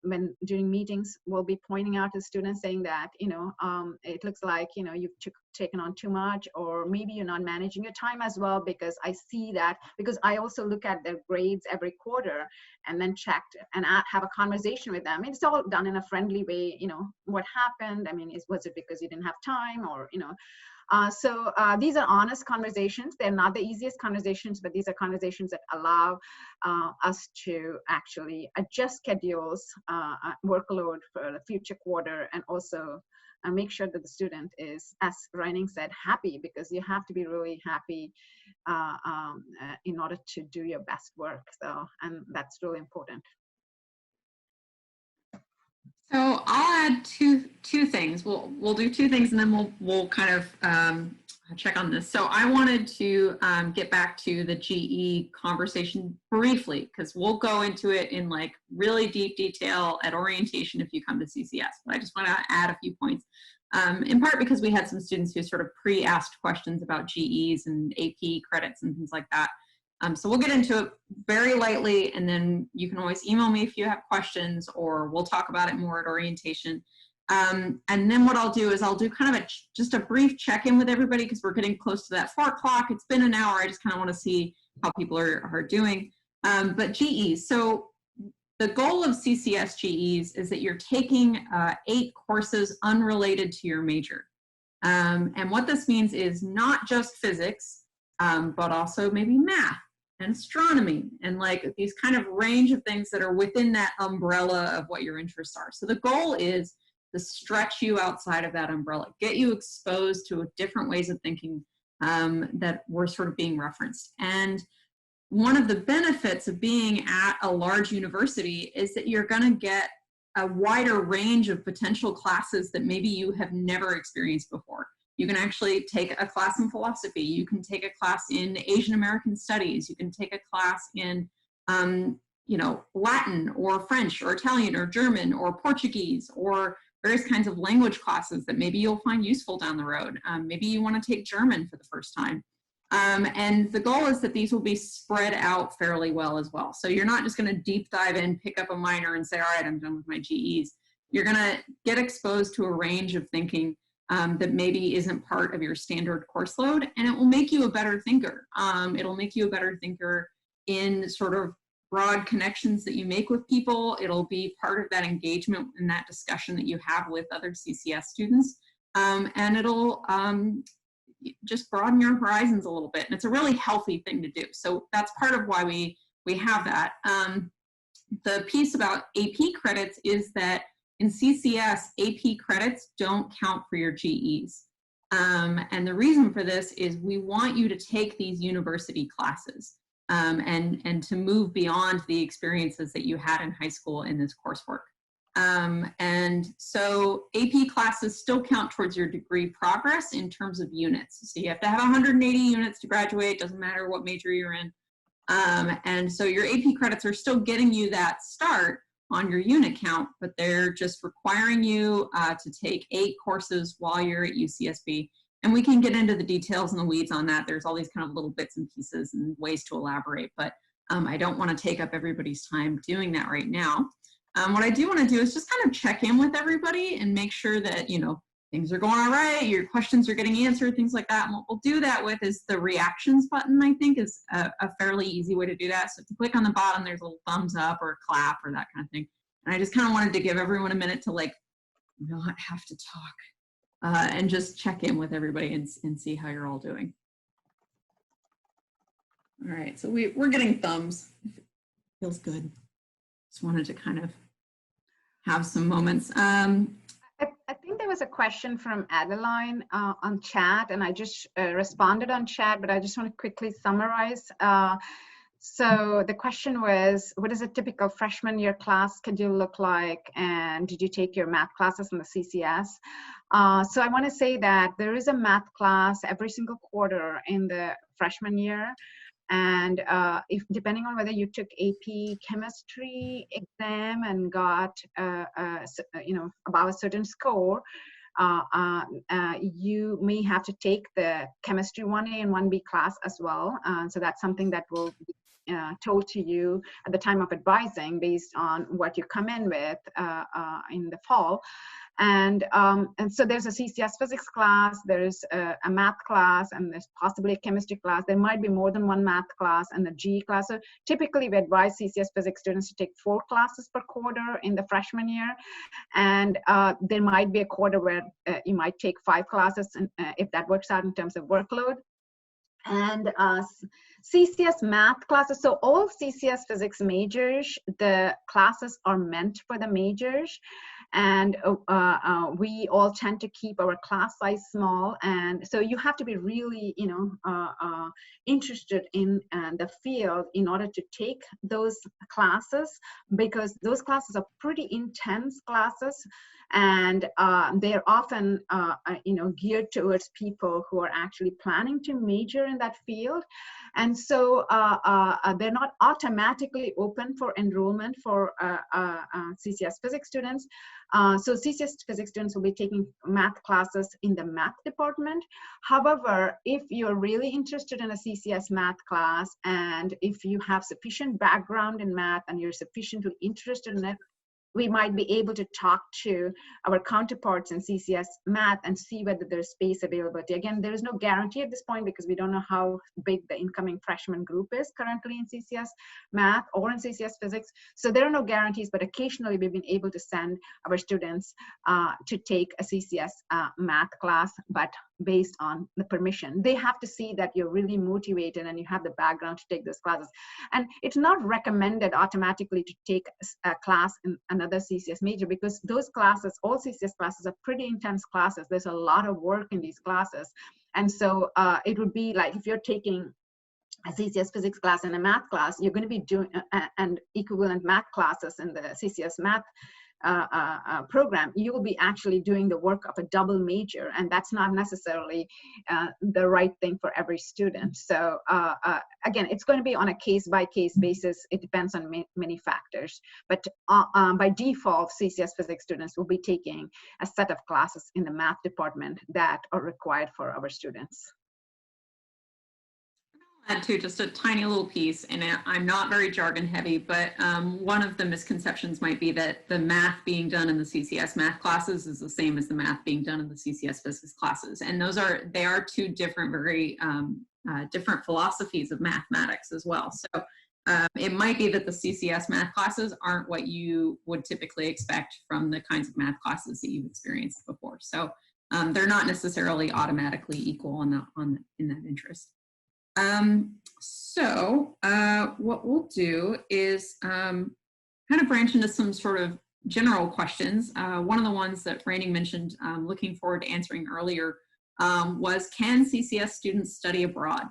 when during meetings we'll be pointing out to students, saying that it looks like you've taken on too much, or maybe you're not managing your time as well, because I see that, because I also look at their grades every quarter and then check and have a conversation with them. It's all done in a friendly way. What happened? I mean, was it because you didn't have time, or so these are honest conversations. They're not the easiest conversations, but these are conversations that allow us to actually adjust schedules, workload for the future quarter, and also make sure that the student is, as Reining said, happy, because you have to be really happy in order to do your best work. So, and that's really important. So I'll add two things. We'll do two things, and then we'll kind of check on this. So I wanted to get back to the GE conversation briefly, because we'll go into it in like really deep detail at orientation if you come to CCS. But I just want to add a few points, in part because we had some students who sort of pre-asked questions about GEs and AP credits and things like that. So we'll get into it very lightly, and then you can always email me if you have questions, or we'll talk about it more at orientation. And then what I'll do is I'll do kind of just a brief check-in with everybody, because we're getting close to that 4 o'clock. It's been an hour. I just kind of want to see how people are doing. But GEs, so the goal of CCS GEs is that you're taking 8 courses unrelated to your major. And what this means is not just physics, but also maybe math and astronomy, and like these kind of range of things that are within that umbrella of what your interests are. So the goal is to stretch you outside of that umbrella, get you exposed to different ways of thinking that were sort of being referenced. And one of the benefits of being at a large university is that you're going to get a wider range of potential classes that maybe you have never experienced before. You can actually take a class in philosophy. You can take a class in Asian American studies. You can take a class in, Latin or French or Italian or German or Portuguese, or various kinds of language classes that maybe you'll find useful down the road. Maybe you want to take German for the first time. And the goal is that these will be spread out fairly well as well. So you're not just going to deep dive in, pick up a minor and say, all right, I'm done with my GEs. You're going to get exposed to a range of thinking that maybe isn't part of your standard course load, and it will make you a better thinker. It'll make you a better thinker in sort of broad connections that you make with people. It'll be part of that engagement and that discussion that you have with other CCS students, and it'll just broaden your horizons a little bit, and it's a really healthy thing to do. So that's part of why we have that. The piece about AP credits is that in CCS, AP credits don't count for your GEs. And the reason for this is we want you to take these university classes and to move beyond the experiences that you had in high school in this coursework. And so AP classes still count towards your degree progress in terms of units. So you have to have 180 units to graduate, doesn't matter what major you're in. And so your AP credits are still getting you that start on your unit count, but they're just requiring you to take 8 courses while you're at UCSB. And we can get into the details and the weeds on that. There's all these kind of little bits and pieces and ways to elaborate, but I don't want to take up everybody's time doing that right now. What I do want to do is just kind of check in with everybody and make sure that, things are going all right, your questions are getting answered, things like that. And what we'll do that with is the reactions button, I think, is a fairly easy way to do that. So if you click on the bottom, there's a little thumbs up or a clap or that kind of thing. And I just kind of wanted to give everyone a minute to not have to talk and just check in with everybody and see how you're all doing. All right, so we're getting thumbs. Feels good. Just wanted to kind of have some moments. I think there was a question from Adeline on chat, and I just responded on chat, but I just want to quickly summarize. So the question was, what does a typical freshman year class schedule look like? And did you take your math classes in the CCS? So I want to say that there is a math class every single quarter in the freshman year. And if depending on whether you took AP chemistry exam and got above a certain score, you may have to take the chemistry 1A and 1B class as well. So that's something that will be told to you at the time of advising based on what you come in with in the fall. And so there's a CCS physics class, there's a math class, and there's possibly a chemistry class. There might be more than one math class and the GE class. So typically we advise CCS physics students to take 4 classes per quarter in the freshman year. And there might be a quarter where you might take 5 classes, and, if that works out in terms of workload. And CCS math classes, so all CCS physics majors, the classes are meant for the majors. And we all tend to keep our class size small, and so you have to be really, interested in the field in order to take those classes, because those classes are pretty intense classes, and they're often, geared towards people who are actually planning to major in that field. And so they're not automatically open for enrollment for CCS physics students. So CCS physics students will be taking math classes in the math department. However, if you're really interested in a CCS math class, and if you have sufficient background in math and you're sufficiently interested in it, we might be able to talk to our counterparts in CCS math and see whether there's space availability. Again, there is no guarantee at this point because we don't know how big the incoming freshman group is currently in CCS math or in CCS physics. So there are no guarantees, but occasionally we've been able to send our students to take a CCS math class, but based on the permission. They have to see that you're really motivated and you have the background to take those classes. And it's not recommended automatically to take a class in another CCS major, because those classes, all CCS classes, are pretty intense classes. There's a lot of work in these classes. And so it would be like if you're taking a CCS physics class and a math class, you're going to be doing and equivalent math classes in the CCS math program, you will be actually doing the work of a double major, and that's not necessarily the right thing for every student. So again, it's going to be on a case-by-case basis. It depends on many factors, but by default, CCS physics students will be taking a set of classes in the math department that are required for our students. Add to just a tiny little piece, and I'm not very jargon heavy, but one of the misconceptions might be that the math being done in the CCS math classes is the same as the math being done in the CCS physics classes, and they are two different, very different philosophies of mathematics as well. So it might be that the CCS math classes aren't what you would typically expect from the kinds of math classes that you've experienced before. So they're not necessarily automatically equal in that interest. So what we'll do is kind of branch into some sort of general questions. One of the ones that Randy mentioned, looking forward to answering earlier, was, can CCS students study abroad?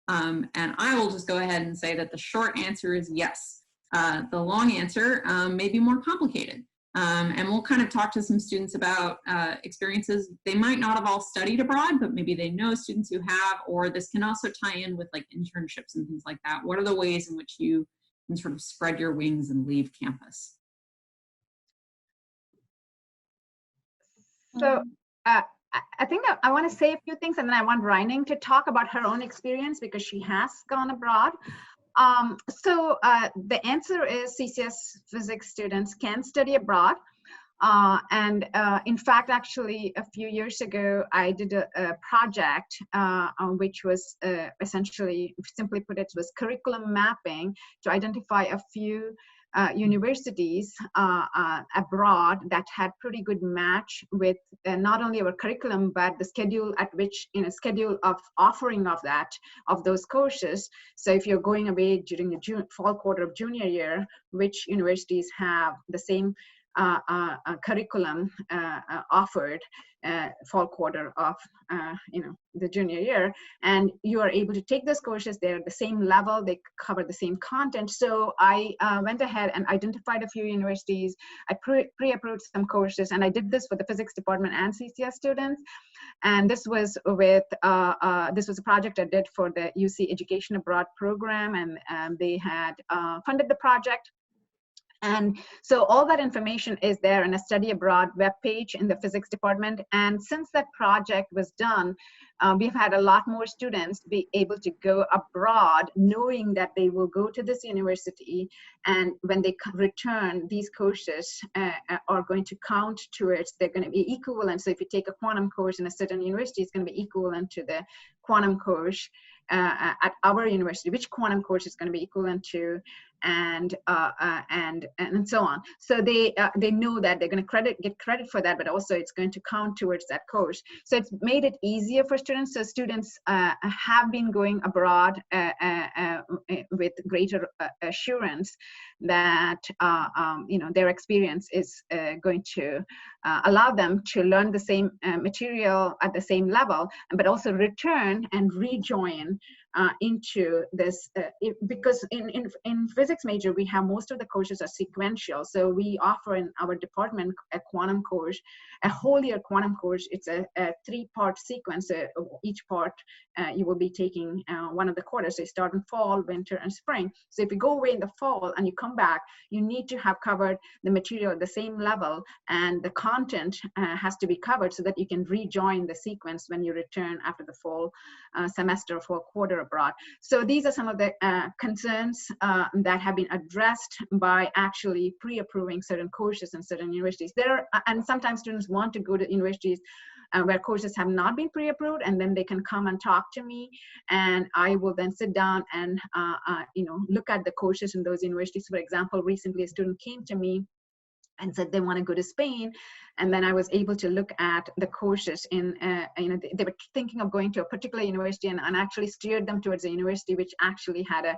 And I will just go ahead and say that the short answer is yes. The long answer may be more complicated. And we'll kind of talk to some students about experiences. They might not have all studied abroad, but maybe they know students who have, or this can also tie in with like internships and things like that. What are the ways in which you can sort of spread your wings and leave campus? So I think I want to say a few things, and then I want Reining to talk about her own experience because she has gone abroad. So the answer is CCS physics students can study abroad. And in fact, actually, a few years ago, I did a project which was essentially, simply put it, was curriculum mapping to identify a few universities abroad that had pretty good match with not only our curriculum, but the schedule at which, schedule of offering of those courses. So if you're going away during the fall quarter of junior year, which universities have the same curriculum offered fall quarter of the junior year, and you are able to take those courses. They're at the same level, they cover the same content. So I went ahead and identified a few universities. I pre-approved some courses, and I did this for the physics department and CCS students. And this was with this was a project I did for the UC Education Abroad program, and they had funded the project. And so all that information is there in a study abroad webpage in the physics department. And since that project was done, we've had a lot more students be able to go abroad, knowing that they will go to this university, and when they return, these courses are going to count towards, they're going to be equivalent. So if you take a quantum course in a certain university, it's going to be equivalent to the quantum course at our university, which quantum course is going to be equivalent to, and so on. So they know that they're going to get credit for that, but also it's going to count towards that course. So it's made it easier for students. So students have been going abroad with greater assurance that their experience is going to allow them to learn the same material at the same level, but also return and rejoin into this, because in physics major, we have most of the courses are sequential. So we offer in our department a quantum course, a whole year quantum course. It's a 3-part sequence. Each part you will be taking one of the quarters. So you start in fall, winter, and spring. So if you go away in the fall and you come back, you need to have covered the material at the same level, and the content has to be covered so that you can rejoin the sequence when you return after the fall semester, fall quarter abroad. So these are some of the concerns that have been addressed by actually pre-approving certain courses in certain universities. And sometimes students want to go to universities where courses have not been pre-approved, and then they can come and talk to me, and I will then sit down and look at the courses in those universities. For example, recently a student came to me and said they want to go to Spain, and then I was able to look at the courses in they were thinking of going to a particular university, and actually steered them towards a university which actually had a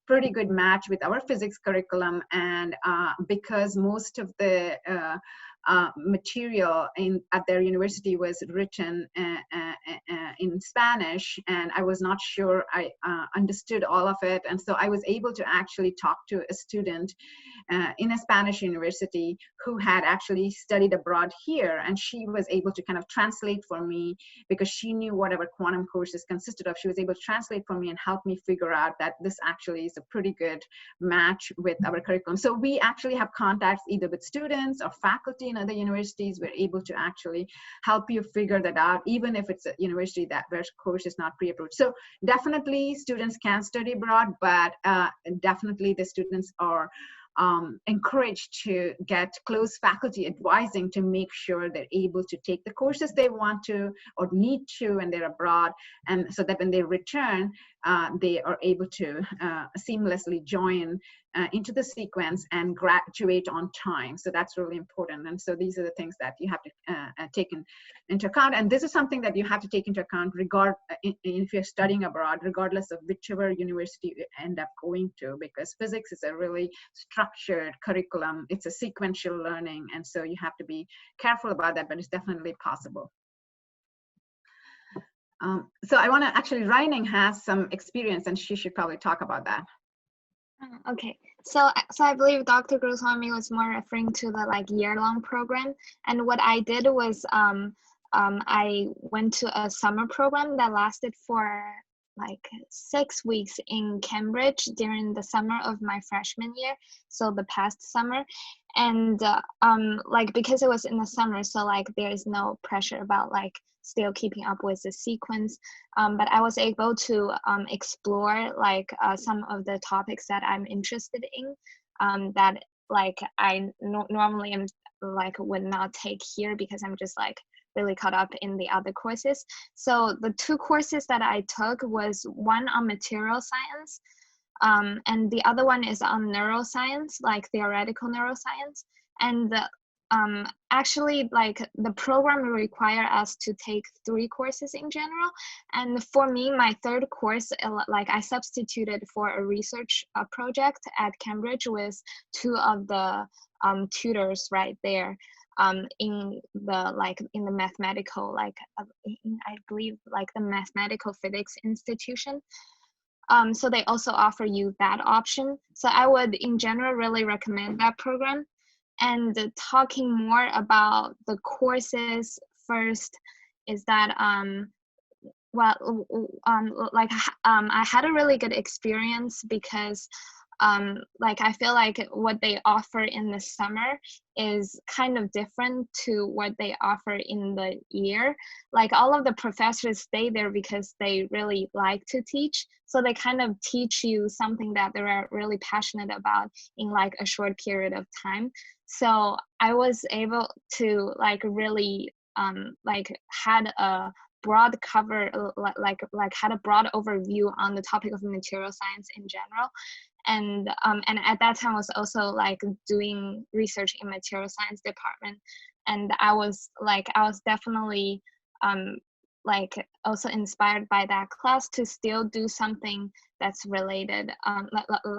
pretty good match with our physics curriculum. And because most of the material at their university was written in Spanish, and I was not sure I understood all of it. And so I was able to actually talk to a student in a Spanish university who had actually studied abroad here, and she was able to kind of translate for me, because she knew what our quantum courses consisted of. She was able to translate for me and help me figure out that this actually is a pretty good match with our curriculum. So we actually have contacts either with students or faculty in other universities. We're able to actually help you figure that out, even if it's a university where course is not pre-approved. So definitely students can study abroad, but definitely the students are encouraged to get close faculty advising to make sure they're able to take the courses they want to or need to when they're abroad, and so that when they return, they are able to seamlessly join into the sequence and graduate on time. So that's really important. And so these are the things that you have to take into account. And this is something that you have to take into account if you're studying abroad, regardless of whichever university you end up going to, because physics is a really structured curriculum. It's a sequential learning. And so you have to be careful about that, but it's definitely possible. So I want to actually, Reining has some experience, and she should probably talk about that. Okay, so I believe Dr. Goswami was more referring to the year-long program, and what I did was I went to a summer program that lasted for 6 weeks in Cambridge during the summer of my freshman year, so the past summer. And because it was in the summer, so there's no pressure about still keeping up with the sequence, but I was able to explore some of the topics that I'm interested in, that I normally am would not take here, because I'm just really caught up in the other courses. So the 2 courses that I took was one on material science, and the other one is on neuroscience, theoretical neuroscience. And actually, the program will require us to take 3 courses in general. And for me, my 3rd course, I substituted for a research project at Cambridge with 2 of the tutors right there in the mathematical, I believe like the mathematical physics institution. So they also offer you that option. So I would in general really recommend that program. And talking more about the courses first is that I had a really good experience because like I feel like what they offer in the summer is kind of different to what they offer in the year. Like all of the professors stay there because they really like to teach. So they kind of teach you something that they're really passionate about in like a short period of time. So I was able to like really like had a broad cover, had a broad overview on the topic of material science in general. And at that time I was also like doing research in material science department, and I was definitely like also inspired by that class to still do something that's related,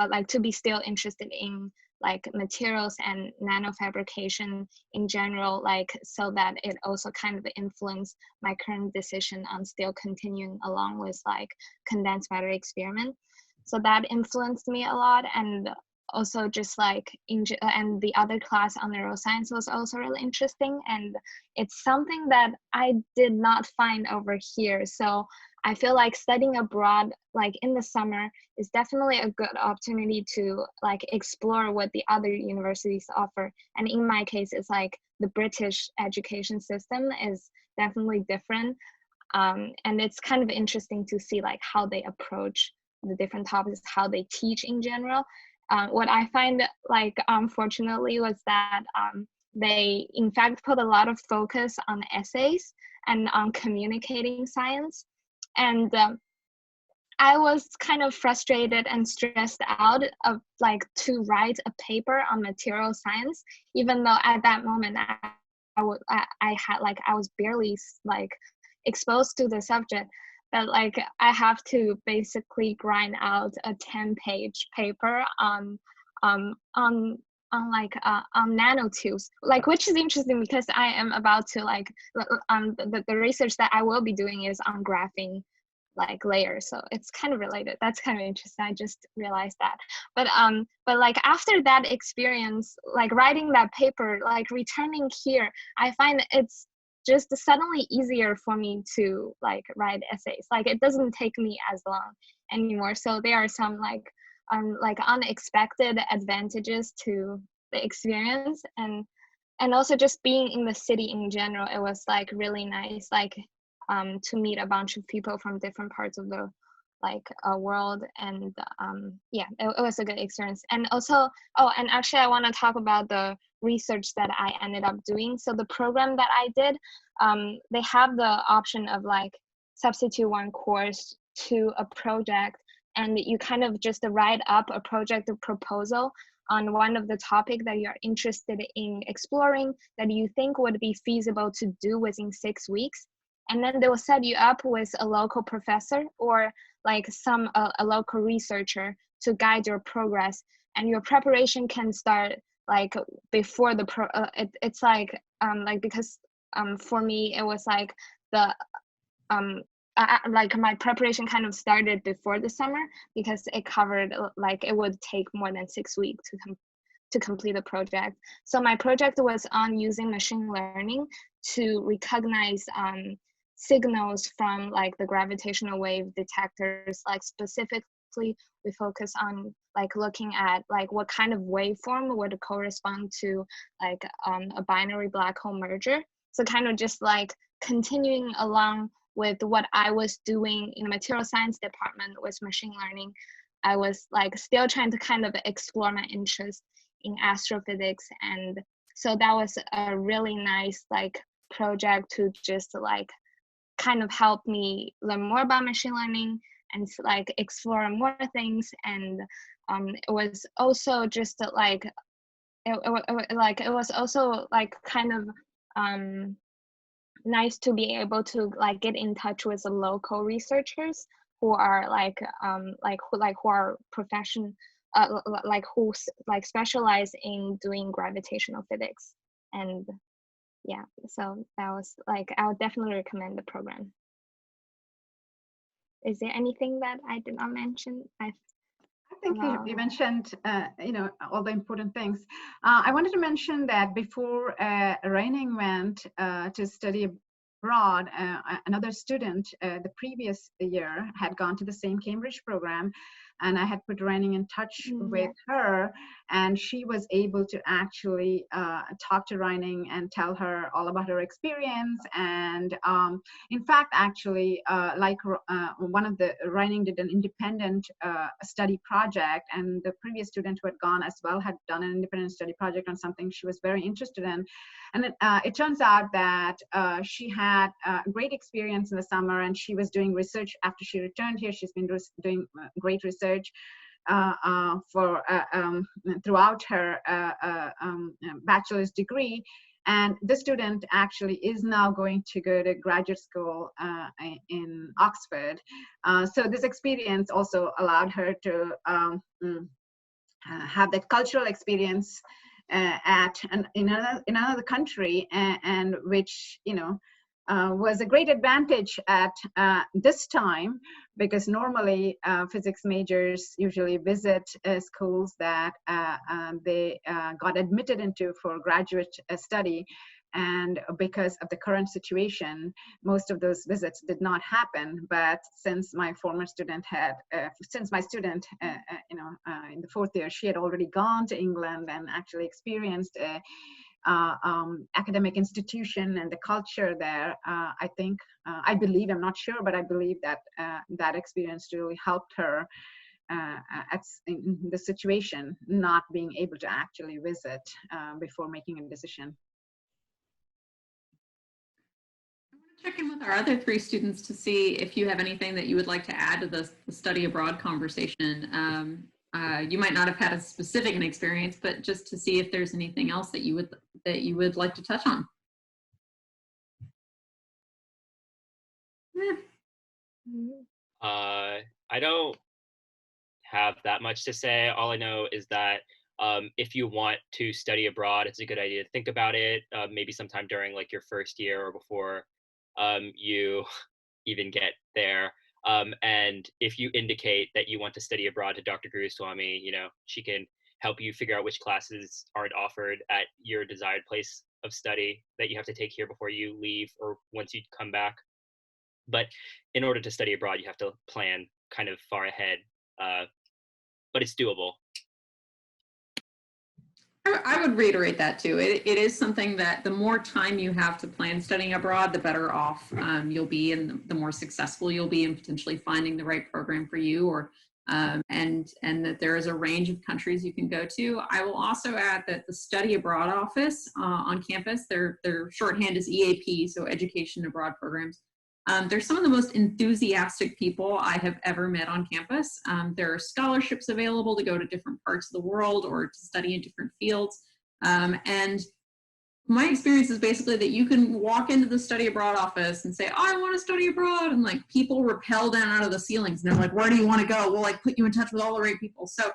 like to be still interested in like materials and nanofabrication in general, like so that it also kind of influenced my current decision on still continuing along with like condensed matter experiment. So that influenced me a lot. And also just like and the other class on neuroscience was also really interesting, and it's something that I did not find over here. So I feel like studying abroad like in the summer is definitely a good opportunity to like explore what the other universities offer. And in my case, it's like the British education system is definitely different, and it's kind of interesting to see like how they approach the different topics, how they teach in general. What I find like unfortunately was that they in fact put a lot of focus on essays and on communicating science. And I was kind of frustrated and stressed out of like to write a paper on material science, even though at that moment I was barely like exposed to the subject. But like I have to basically grind out a 10-page paper on nanotubes, like, which is interesting because I am about to like the research that I will be doing is on graphene like layers, so it's kind of related. That's kind of interesting. I just realized that. But like after that experience, like writing that paper, like returning here, I find it's just suddenly easier for me to like write essays. Like it doesn't take me as long anymore. So there are some like unexpected advantages to the experience. And also just being in the city in general, it was like really nice, like to meet a bunch of people from different parts of the world. And yeah, it was a good experience. And also, and actually I want to talk about the research that I ended up doing. So the program that I did, they have the option of like substitute one course to a project, and you kind of just write up a project proposal on one of the topic that you're interested in exploring that you think would be feasible to do within 6 weeks. And then they will set you up with a local professor or like a local researcher to guide your progress. And your preparation can start like before the it's like because for me it was like the like my preparation kind of started before the summer, because it covered like it would take more than 6 weeks to complete a project. So my project was on using machine learning to recognize signals from like the gravitational wave detectors. Like specifically we focus on like looking at like what kind of waveform would correspond to like a binary black hole merger. So kind of just like continuing along with what I was doing in the material science department with machine learning. I was like still trying to kind of explore my interest in astrophysics. And so that was a really nice like project to just like kind of help me learn more about machine learning and like explore more things. And it was also just like it was also like kind of nice to be able to like get in touch with the local researchers who are who are like who like specialize in doing gravitational physics. And yeah, so that was like, I would definitely recommend the program. Is there anything that I did not mention? I think you mentioned, all the important things. I wanted to mention that before Reining went to study abroad, another student the previous year had gone to the same Cambridge program, and I had put Reining in touch with her, and she was able to actually talk to Reining and tell her all about her experience. And in fact, actually, one of the Reining did an independent study project, and the previous student who had gone as well had done an independent study project on something she was very interested in. And it turns out that she had a great experience in the summer, and she was doing research after she returned here. She's been doing great research throughout her bachelor's degree. And the student actually is now going to go to graduate school in Oxford. So this experience also allowed her to have that cultural experience in another country, and which was a great advantage at this time, because normally physics majors usually visit schools that they got admitted into for graduate study. And because of the current situation, most of those visits did not happen. But since my former student since my student, in the fourth year, she had already gone to England and actually experienced academic institution and the culture there, I believe, I'm not sure, but I believe that that experience really helped her in the situation, not being able to actually visit before making a decision. Check in with our other three students to see if you have anything that you would like to add to the study abroad conversation. You might not have had a specific experience, but just to see if there's anything else that you would like to touch on. I don't have that much to say. All I know is that if you want to study abroad, it's a good idea to think about it, maybe sometime during like your first year or before you even get there. And if you indicate that you want to study abroad to Dr. Guruswamy, she can help you figure out which classes aren't offered at your desired place of study that you have to take here before you leave or once you come back. But in order to study abroad, you have to plan kind of far ahead, but it's doable. I would reiterate that too. It is something that the more time you have to plan studying abroad, the better off you'll be, and the more successful you'll be in potentially finding the right program for you, or and that there is a range of countries you can go to. I will also add that the study abroad office on campus, their shorthand is EAP, so Education Abroad Programs. They're some of the most enthusiastic people I have ever met on campus. There are scholarships available to go to different parts of the world or to study in different fields. And my experience is basically that you can walk into the study abroad office and say, oh, I want to study abroad. And like people rappel down out of the ceilings and they're like, where do you want to go? We'll like put you in touch with all the right people. So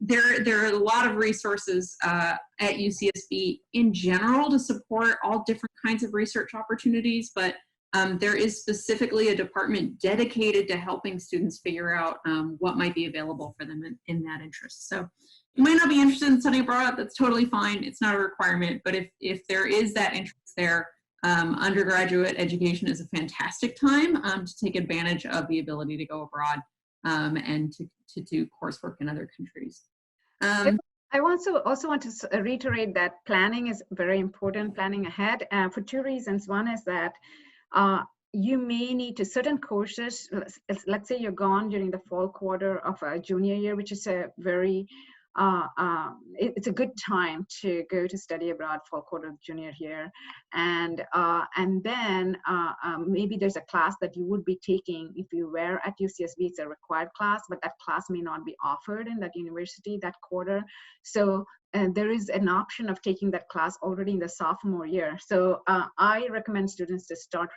there are a lot of resources at UCSB in general to support all different kinds of research opportunities, but there is specifically a department dedicated to helping students figure out what might be available for them in that interest. So you might not be interested in studying abroad, that's totally fine. It's not a requirement, but if there is that interest there, undergraduate education is a fantastic time to take advantage of the ability to go abroad and to do coursework in other countries. I also want to reiterate that planning is very important, planning ahead, for two reasons. One is that you may need to certain courses, let's say you're gone during the fall quarter of a junior year, which is a very, it's a good time to go to study abroad fall quarter of junior year. And then maybe there's a class that you would be taking if you were at UCSB, it's a required class, but that class may not be offered in that university that quarter. So there is an option of taking that class already in the sophomore year. So I recommend students to start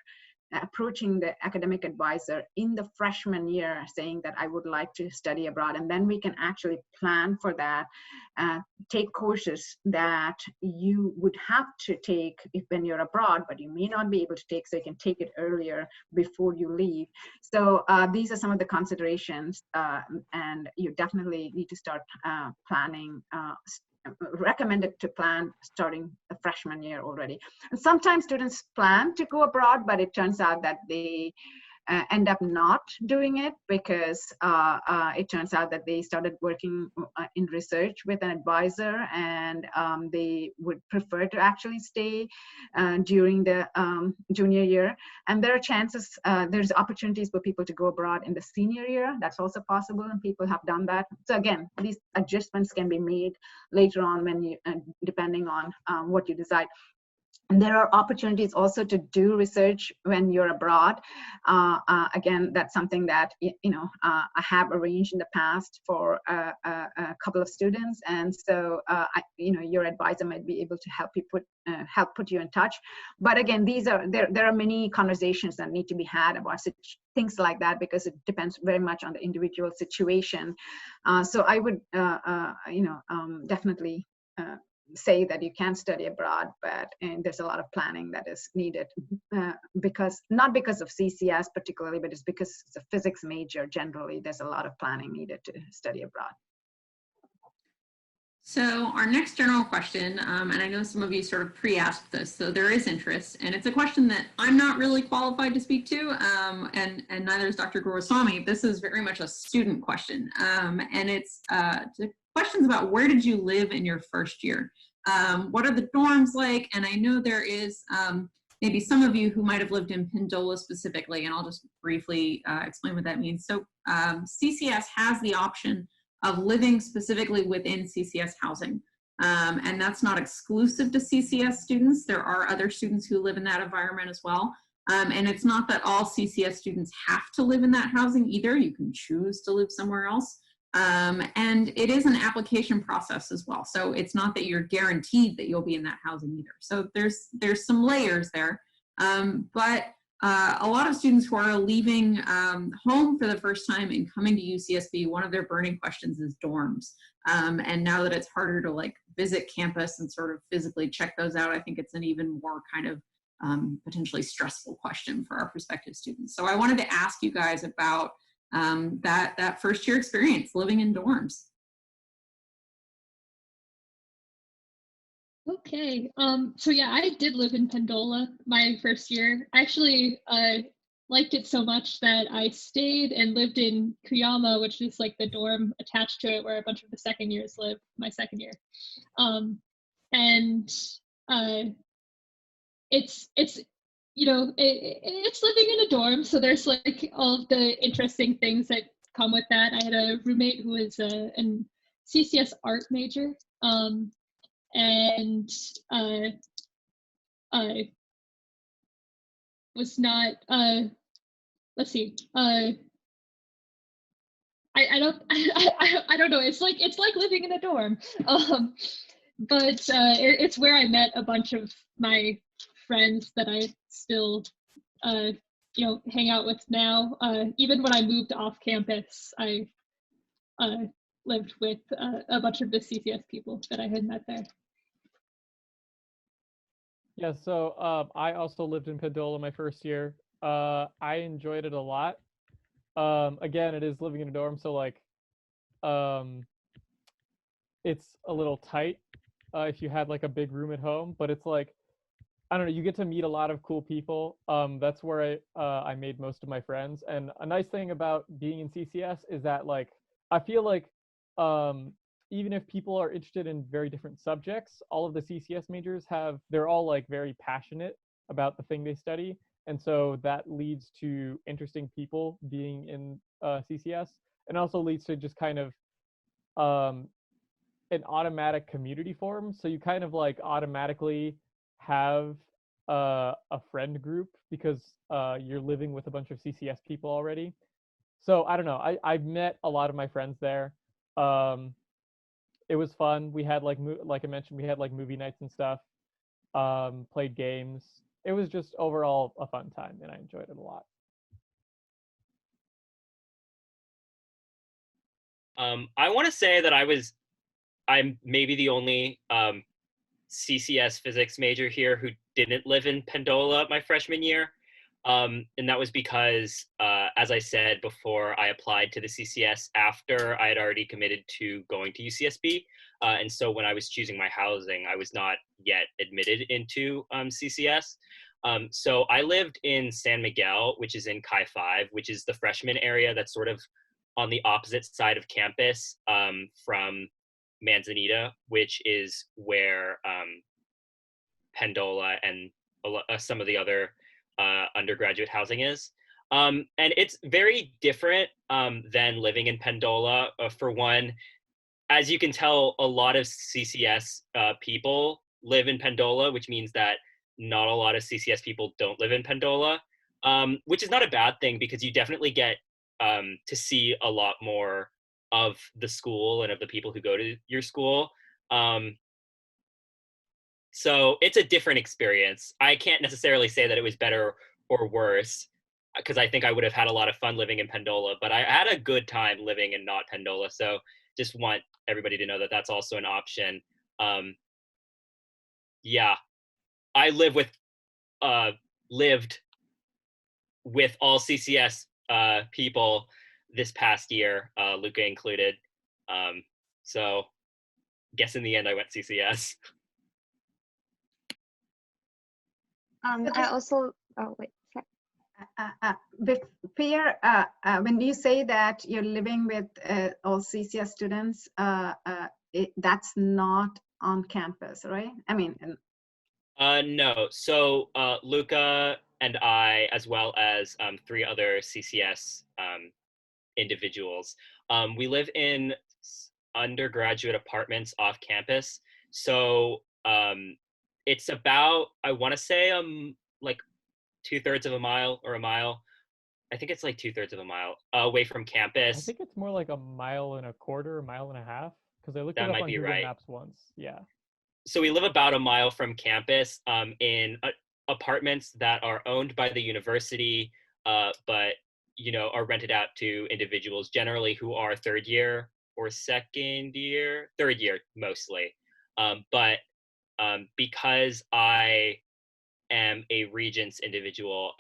approaching the academic advisor in the freshman year saying that I would like to study abroad, and then we can actually plan for that, take courses that you would have to take when you're abroad, but you may not be able to take, so you can take it earlier before you leave. So these are some of the considerations, and you definitely need to start planning, recommended to plan starting the freshman year already. And sometimes students plan to go abroad, but it turns out that they end up not doing it because it turns out that they started working in research with an advisor, and they would prefer to actually stay during the junior year. And there are chances, there's opportunities for people to go abroad in the senior year. That's also possible, and people have done that. So again, these adjustments can be made later on when you, depending on what you decide. And there are opportunities also to do research when you're abroad. Again, that's something that I have arranged in the past for a couple of students, and so your advisor might be able to help you put you in touch. But again, there are many conversations that need to be had about things like that, because it depends very much on the individual situation. So I would definitely say that you can study abroad, but there's a lot of planning that is needed, because not because of CCS particularly, but it's because it's a physics major. Generally, there's a lot of planning needed to study abroad. So our next general question, and I know some of you sort of pre-asked this, so there is interest, and it's a question that I'm not really qualified to speak to, and neither is Dr. Guruswamy. This is very much a student question, and it's questions about where did you live in your first year? What are the dorms like? And I know there is maybe some of you who might have lived in Pindola specifically, and I'll just briefly explain what that means. So CCS has the option of living specifically within CCS housing. And that's not exclusive to CCS students. There are other students who live in that environment as well. And it's not that all CCS students have to live in that housing either. You can choose to live somewhere else. And it is an application process as well. So it's not that you're guaranteed that you'll be in that housing either. So there's some layers there. But a lot of students who are leaving home for the first time and coming to UCSB, one of their burning questions is dorms. And now that it's harder to visit campus and sort of physically check those out, I think it's an even more kind of potentially stressful question for our prospective students. So I wanted to ask you guys about that first year experience living in dorms. Okay, so yeah, I did live in Pendola my first year. I actually liked it so much that I stayed and lived in Kuyama, which is like the dorm attached to it where a bunch of the second years live my second year. And it's it's living in a dorm, so there's like all of the interesting things that come with that. I had a roommate who was a CCS art major, and I was not let's see, I don't know, it's like living in a dorm, but it's where I met a bunch of my friends that I still hang out with now. Even when I moved off campus, I lived with a bunch of the CCS people that I had met there. Yeah, so I also lived in Pendola my first year. I enjoyed it a lot. Again, it is living in a dorm, so it's a little tight if you had like a big room at home, but it's like, I don't know, you get to meet a lot of cool people. That's where I made most of my friends. And a nice thing about being in CCS is that I feel like even if people are interested in very different subjects, all of the CCS majors they're all very passionate about the thing they study. And so that leads to interesting people being in CCS, and also leads to just kind of an automatic community form. So you kind of automatically have a friend group because you're living with a bunch of CCS people already. So I don't know, I've met a lot of my friends there. It was fun. We had like I mentioned, we had movie nights and stuff, played games. it was just overall a fun time, and I enjoyed it a lot. I want to say that I'm maybe the only CCS physics major here who didn't live in Pendola my freshman year. And that was because, as I said before, I applied to the CCS after I had already committed to going to UCSB. And so when I was choosing my housing, I was not yet admitted into CCS. So I lived in San Miguel, which is in Chi 5, which is the freshman area that's sort of on the opposite side of campus from Manzanita, which is where Pendola and some of the other undergraduate housing is. And it's very different than living in Pendola. For one, as you can tell, a lot of CCS people live in Pendola, which means that not a lot of CCS people don't live in Pendola, which is not a bad thing because you definitely get to see a lot more of the school and of the people who go to your school. So it's a different experience. I can't necessarily say that it was better or worse because I think I would have had a lot of fun living in Pendola, but I had a good time living in not Pendola. So just want everybody to know that that's also an option. Yeah, I lived with all CCS people this past year, Luca included. So guess in the end I went CCS. I also, oh wait, sorry. Pierre, when you say that you're living with all CCS students, that's not on campus, right? I mean, No. So Luca and I, as well as 3 other CCS individuals, we live in undergraduate apartments off campus. So it's about, I want to say like 2/3 of a mile or a mile. I think it's like 2/3 of a mile away from campus. I think it's more like 1.25 miles, 1.5 miles, because I looked That it up might on be Google right. Maps once. Yeah. So we live about a mile from campus in apartments that are owned by the university, but are rented out to individuals generally who are third year or third year mostly. But because I am a Regents individual,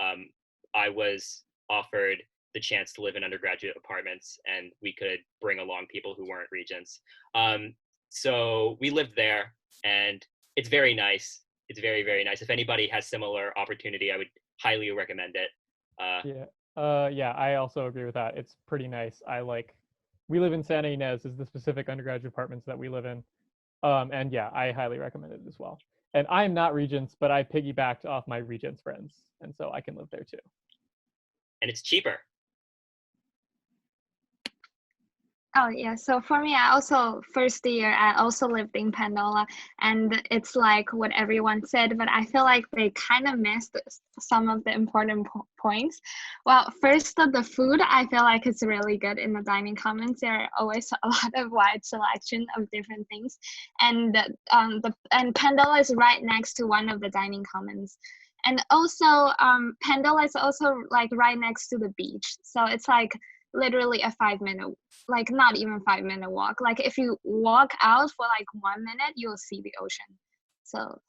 I was offered the chance to live in undergraduate apartments, and we could bring along people who weren't Regents. So we lived there, and it's very nice. It's very, very nice. If anybody has similar opportunity, I would highly recommend it. Yeah, I also agree with that. It's pretty nice. We live in Santa Ynez, is the specific undergraduate apartments that we live in. And yeah, I highly recommend it as well. And I'm not Regents, but I piggybacked off my Regents friends, and so I can live there too. And it's cheaper. Oh yeah, so for me, I also first year I also lived in Pendola, and it's like what everyone said, but I feel like they kind of missed some of the important points. Well, first, the food I feel like it's really good in the dining commons. There are always a lot of wide selection of different things, and and Pendola is right next to one of the dining commons. And also, Pendola is also like right next to the beach, so it's like literally a 5-minute, like not even 5-minute walk. Like if you walk out for like 1 minute, you'll see the ocean. So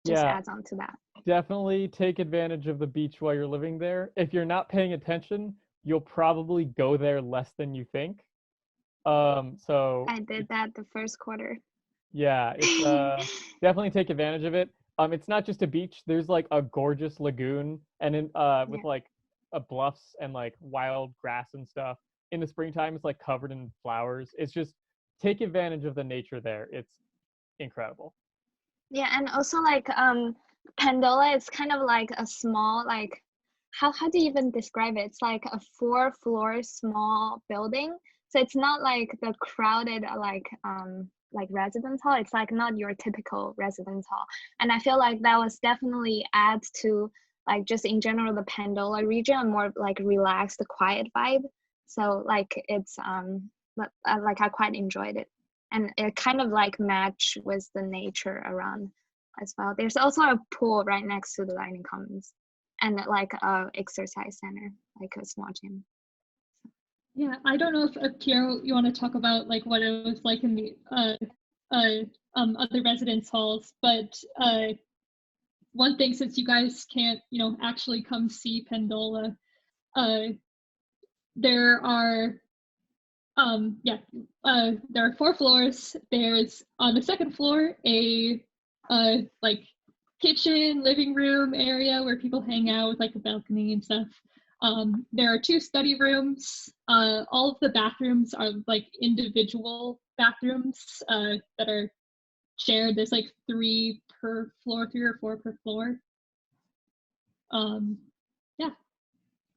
just adds on to that. Definitely take advantage of the beach while you're living there. If you're not paying attention, you'll probably go there less than you think. So I did that the first quarter. Yeah, it's definitely take advantage of it. It's not just a beach. There's like a gorgeous lagoon, and with like bluffs and like wild grass and stuff. In the springtime, it's like covered in flowers. It's just take advantage of the nature there. It's incredible. Yeah, and also like Pendola is kind of like a small, like how do you even describe it? It's like a 4-floor small building. So it's not like the crowded like residence hall. It's like not your typical residence hall. And I feel like that was definitely adds to like just in general the Pendola region, a more like relaxed, quiet vibe. So like it's like I quite enjoyed it, and it kind of like matched with the nature around as well. There's also a pool right next to the dining commons, and like a exercise center, like a small gym. Yeah, I don't know if Piero, you want to talk about like what it was like in the other residence halls, but one thing, since you guys can't, actually come see Pendola, there are there are 4 floors. There's on the second floor a like kitchen, living room area where people hang out with like a balcony and stuff. There are 2 study rooms. All of the bathrooms are like individual bathrooms that are shared. There's like 3 per floor, 3 or 4 per floor. Yeah.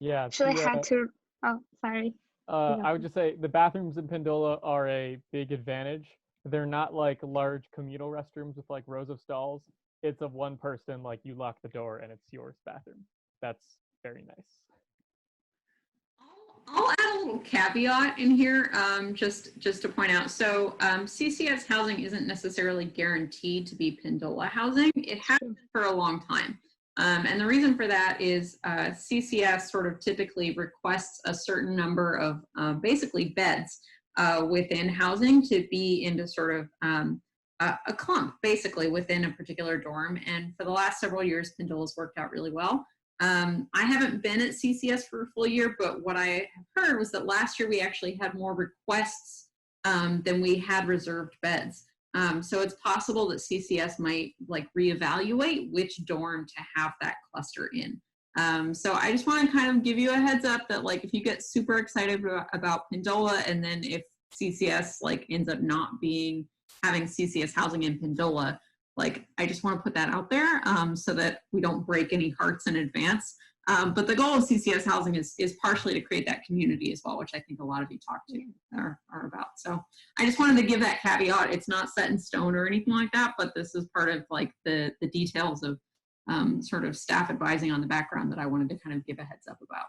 Yeah. Actually, I had to. Oh, sorry. I would just say the bathrooms in Pendola are a big advantage. They're not like large communal restrooms with like rows of stalls. It's of one person, like you lock the door and it's yours bathroom. That's very nice. I'll add a little caveat in here, just to point out. So CCS housing isn't necessarily guaranteed to be Pendola housing. It has been for a long time. And the reason for that is CCS sort of typically requests a certain number of basically beds within housing to be into sort of a clump, basically within a particular dorm. And for the last several years, Pendola's worked out really well. I haven't been at CCS for a full year, but what I have heard was that last year we actually had more requests than we had reserved beds. So it's possible that CCS might like reevaluate which dorm to have that cluster in. So I just want to kind of give you a heads up that like if you get super excited about Pendola, and then if CCS like ends up not having CCS housing in Pendola, like I just want to put that out there so that we don't break any hearts in advance. But the goal of CCS housing is partially to create that community as well, which I think a lot of you talked to are about. So I just wanted to give that caveat. It's not set in stone or anything like that, but this is part of like the details of sort of staff advising on the background that I wanted to kind of give a heads up about.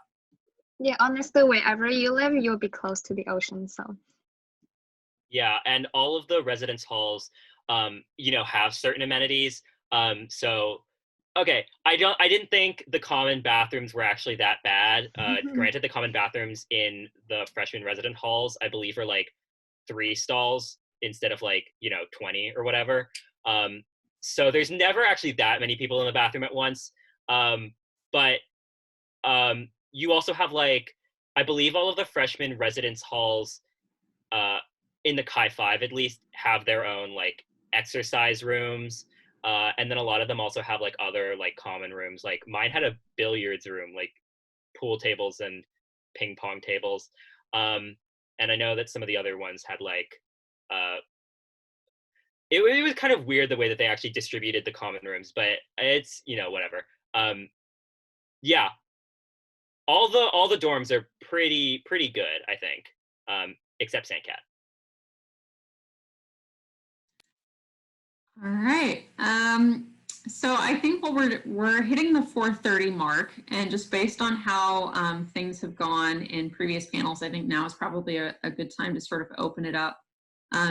Yeah, honestly, wherever you live, you'll be close to the ocean, so. Yeah, and all of the residence halls, have certain amenities. So okay, I didn't think the common bathrooms were actually that bad. Granted, the common bathrooms in the freshman resident halls, I believe, are like 3 stalls instead of like 20 or whatever. So there's never actually that many people in the bathroom at once. But you also have like, I believe all of the freshman residence halls in the Chi 5 at least have their own like exercise rooms. And then a lot of them also have like other like common rooms. Like mine had a billiards room, like pool tables and ping pong tables. And I know that some of the other ones had like, it was kind of weird the way that they actually distributed the common rooms, but it's, whatever. Yeah, all the dorms are pretty good, I think, except Sandcat. All right. So I think we're hitting the 4:30 mark, and just based on how things have gone in previous panels, I think now is probably a good time to sort of open it up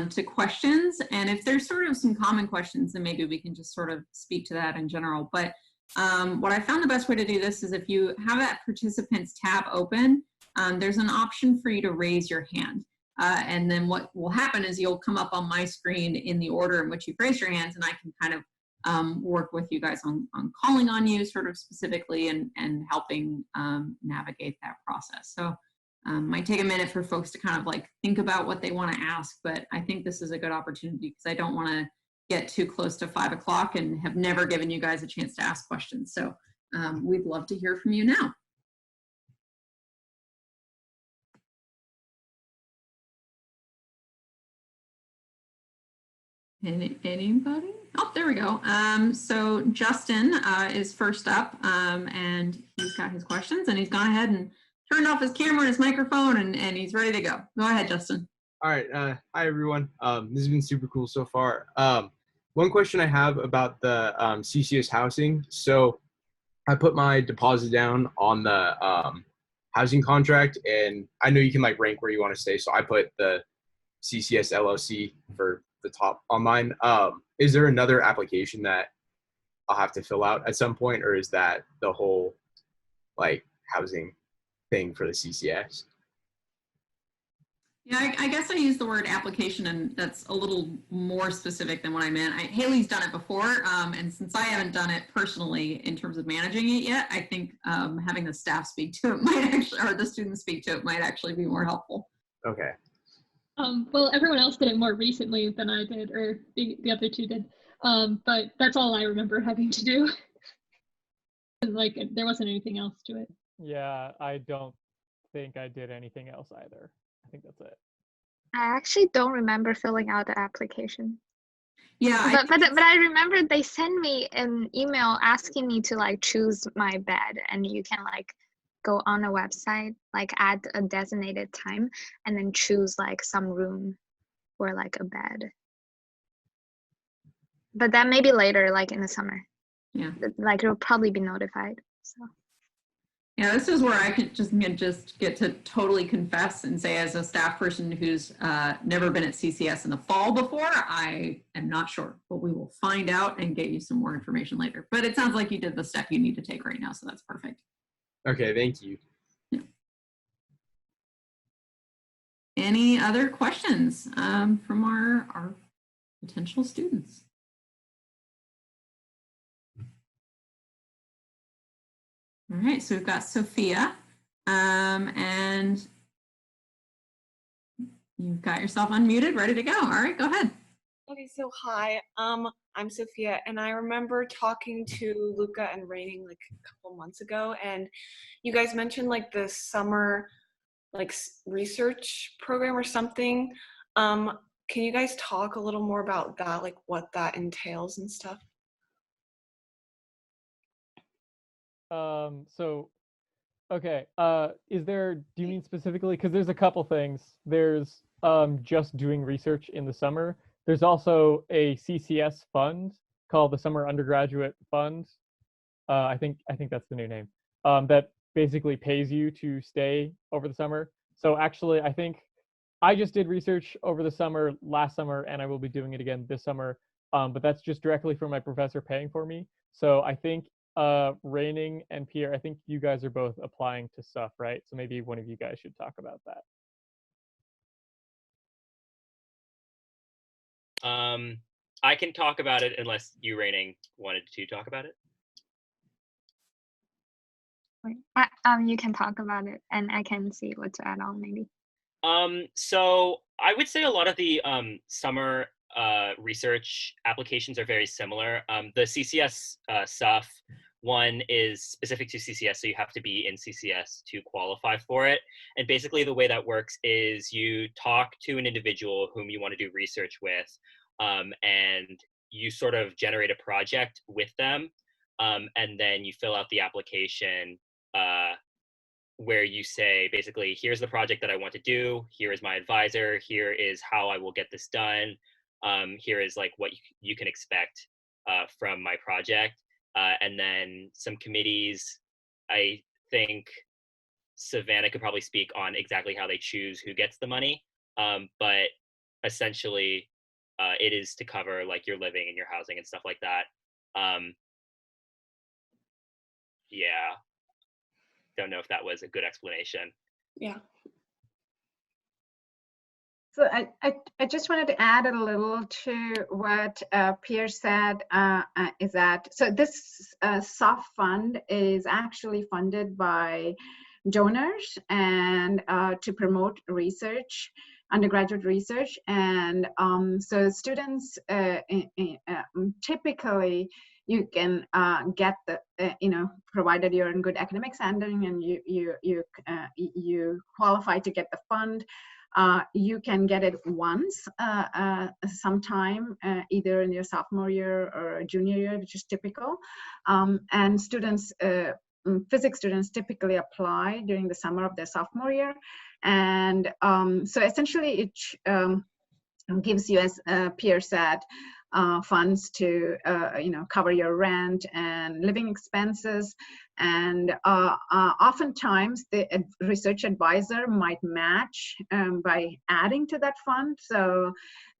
to questions. And if there's sort of some common questions, then maybe we can just sort of speak to that in general. But what I found the best way to do this is if you have that participants tab open, there's an option for you to raise your hand. And then what will happen is you'll come up on my screen in the order in which you've raised your hands, and I can kind of work with you guys on calling on you sort of specifically and helping navigate that process. So might take a minute for folks to kind of like think about what they want to ask, but I think this is a good opportunity because I don't want to get too close to 5 o'clock and have never given you guys a chance to ask questions. So we'd love to hear from you now. Anybody? Oh, there we go. So Justin is first up, and he's got his questions, and he's gone ahead and turned off his camera and his microphone, and he's ready to go. Go ahead, Justin. All right. Hi, everyone. This has been super cool so far. One question I have about the CCS housing. So I put my deposit down on the housing contract, and I know you can like rank where you want to stay. So I put the CCS LLC for the top on mine. Is there another application that I'll have to fill out at some point, or is that the whole like housing thing for the CCS? Yeah, I guess I used the word application, and that's a little more specific than what I meant. Haley's done it before, and since I haven't done it personally in terms of managing it yet, I think having the staff speak to it might actually, or the students speak to it might actually be more helpful. Okay. Well, everyone else did it more recently than I did, or the other two did. But that's all I remember having to do. Like, there wasn't anything else to it. Yeah, I don't think I did anything else either. I think that's it. I actually don't remember filling out the application. Yeah, But I remember they sent me an email asking me to like choose my bed, and you can like go on a website, like add a designated time, and then choose like some room or like a bed. But that may be later, like in the summer. Yeah. Like it'll probably be notified. So. Yeah, this is where I could just get to totally confess and say, as a staff person who's never been at CCS in the fall before, I am not sure, but we will find out and get you some more information later. But it sounds like you did the step you need to take right now, so that's perfect. Okay, thank you. Yeah. Any other questions from our potential students? All right, so we've got Sophia, and you've got yourself unmuted, ready to go. All right, go ahead. Okay, so hi, I'm Sophia, and I remember talking to Luca and Raining like a couple months ago, and you guys mentioned like the summer like research program or something. Can you guys talk a little more about that, like what that entails and stuff? Okay, do you mean specifically, because there's a couple things. There's just doing research in the summer. There's also a CCS fund called the Summer Undergraduate Fund. I think that's the new name. That basically pays you to stay over the summer. So actually, I think I just did research over the summer last summer, and I will be doing it again this summer. But that's just directly from my professor paying for me. So I think Raining and Pierre, I think you guys are both applying to stuff, right? So maybe one of you guys should talk about that. I can talk about it unless you, Raining, wanted to talk about it. You can talk about it, and I can see what to add on maybe. So I would say a lot of the summer research applications are very similar. The CCS stuff one is specific to CCS, so you have to be in CCS to qualify for it. And basically the way that works is you talk to an individual whom you want to do research with, and you sort of generate a project with them, and then you fill out the application where you say, basically, here's the project that I want to do, here is my advisor, here is how I will get this done, here is like what you can expect from my project. And then some committees, I think Savannah could probably speak on exactly how they choose who gets the money. But essentially, it is to cover like your living and your housing and stuff like that. Yeah. Don't know if that was a good explanation. Yeah. So I just wanted to add a little to what Pierre said, is that, so this soft fund is actually funded by donors and to promote research, undergraduate research. And so students typically, you can get the, provided you're in good academic standing and you qualify to get the fund, you can get it once, sometime, either in your sophomore year or junior year, which is typical. And students, physics students typically apply during the summer of their sophomore year. And so essentially it gives you, as Pierre said, funds to cover your rent and living expenses. And oftentimes the research advisor might match by adding to that fund. So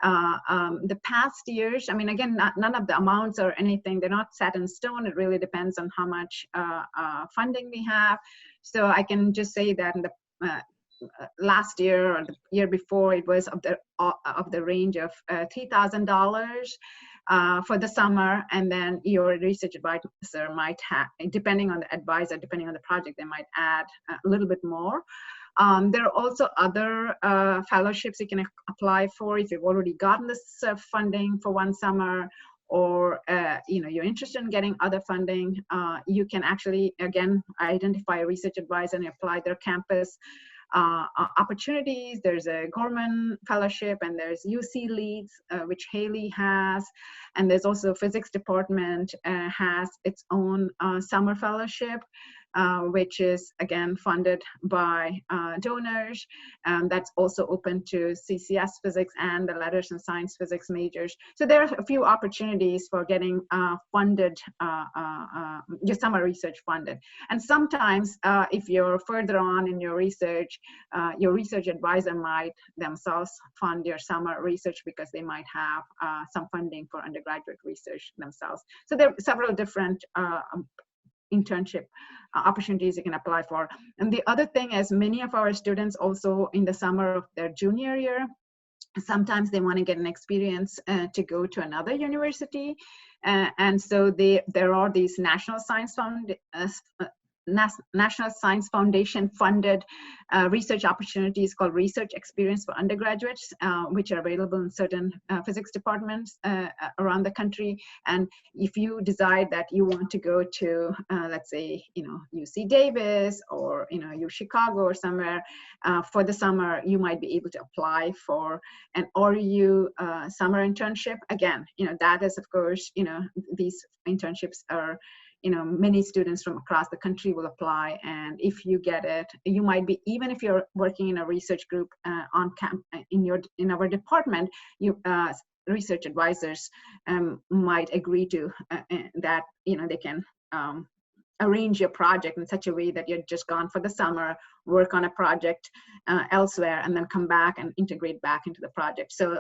the past years, I mean, again, none of the amounts or anything, they're not set in stone. It really depends on how much funding we have. So I can just say that in the last year or the year before, it was of the range of $3,000 for the summer, and then your research advisor might have, depending on the advisor, depending on the project, they might add a little bit more. There are also other fellowships you can apply for if you've already gotten this funding for one summer, or you're interested in getting other funding. You can actually, again, identify a research advisor and apply their campus opportunities. There's a Gorman Fellowship, and there's UC Leads, which Hayley has, and there's also physics department has its own summer fellowship, which is again funded by donors. That's also open to CCS physics and the letters and science physics majors. So there are a few opportunities for getting funded, your summer research funded. And sometimes if you're further on in your research advisor might themselves fund your summer research because they might have some funding for undergraduate research themselves. So there are several different internship opportunities you can apply for. And the other thing is, many of our students also in the summer of their junior year, sometimes they want to get an experience to go to another university. And so there are these National Science Foundation funded research opportunities called Research Experience for Undergraduates, which are available in certain physics departments around the country. And if you decide that you want to go to, let's say, UC Davis or, U Chicago or somewhere for the summer, you might be able to apply for an RU summer internship. Again, that is, of course, these internships are, many students from across the country will apply, and if you get it, you might be, even if you're working in a research group in our department, research advisors might agree to that, they can arrange your project in such a way that you're just gone for the summer, work on a project elsewhere, and then come back and integrate back into the project. So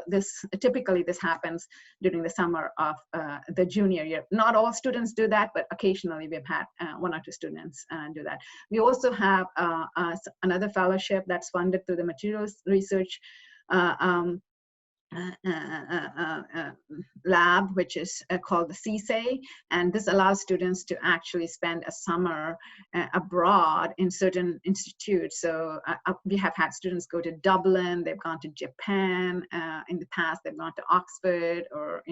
typically this happens during the summer of the junior year. Not all students do that, but occasionally we've had one or two students do that. We also have another fellowship that's funded through the materials research lab, which is called the CCS, and this allows students to actually spend a summer abroad in certain institutes. So we have had students go to Dublin, they've gone to Japan, in the past they've gone to Oxford or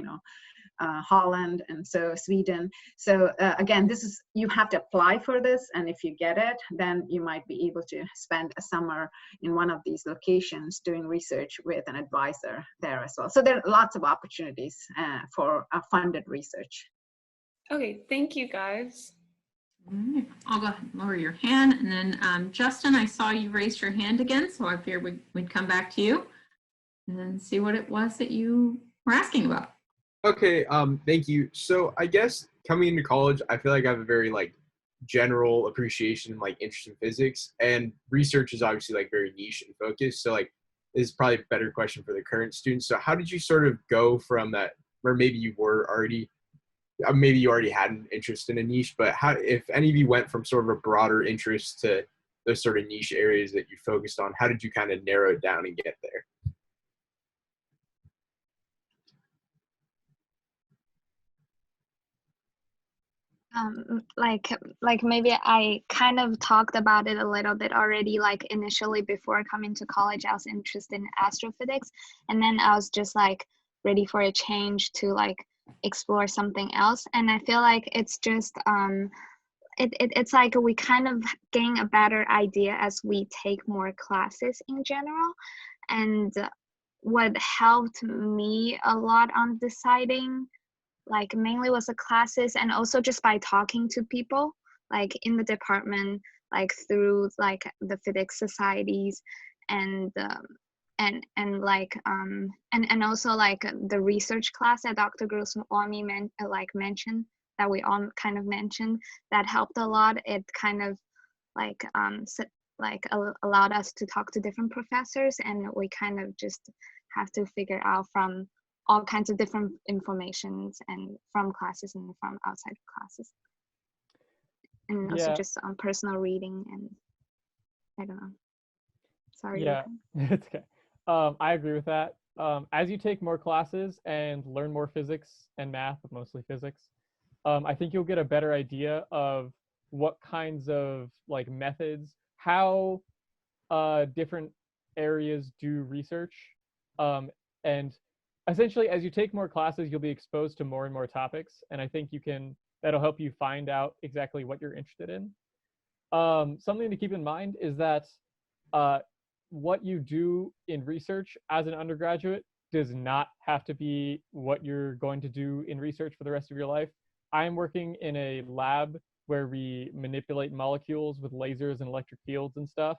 Holland, and so Sweden. So again, you have to apply for this, and if you get it, then you might be able to spend a summer in one of these locations doing research with an advisor there as well. So there are lots of opportunities for funded research. Okay, thank you guys. All right. I'll go ahead and lower your hand, and then Justin, I saw you raised your hand again, so I figured we'd come back to you and then see what it was that you were asking about. Okay, thank you. So I guess coming into college, I feel like I have a very general appreciation and interest in physics, and research is obviously very niche and focused. So this is probably a better question for the current students. So how did you sort of go from that, or maybe you already had an interest in a niche, but if any of you went from sort of a broader interest to those sort of niche areas that you focused on, how did you kind of narrow it down and get there? Maybe I kind of talked about it a little bit already. Initially before coming to college, I was interested in astrophysics, and then I was just ready for a change to explore something else. And I feel like it's just it's we kind of gain a better idea as we take more classes in general. And what helped me a lot on deciding mainly was the classes, and also just by talking to people in the department, through the physics societies, and and also like the research class that Dr. Goswami mentioned, that we all kind of mentioned, that helped a lot. It kind of like allowed us to talk to different professors, and we kind of just have to figure out from all kinds of different informations and from classes and from outside classes, and also just personal reading. And I don't know, sorry. Yeah, it's okay. I agree with that. As you take more classes and learn more physics and math, but mostly physics, I think you'll get a better idea of what kinds of like methods, how different areas do research. And essentially, as you take more classes, you'll be exposed to more and more topics. And I think that'll help you find out exactly what you're interested in. Something to keep in mind is that what you do in research as an undergraduate does not have to be what you're going to do in research for the rest of your life. I'm working in a lab where we manipulate molecules with lasers and electric fields and stuff.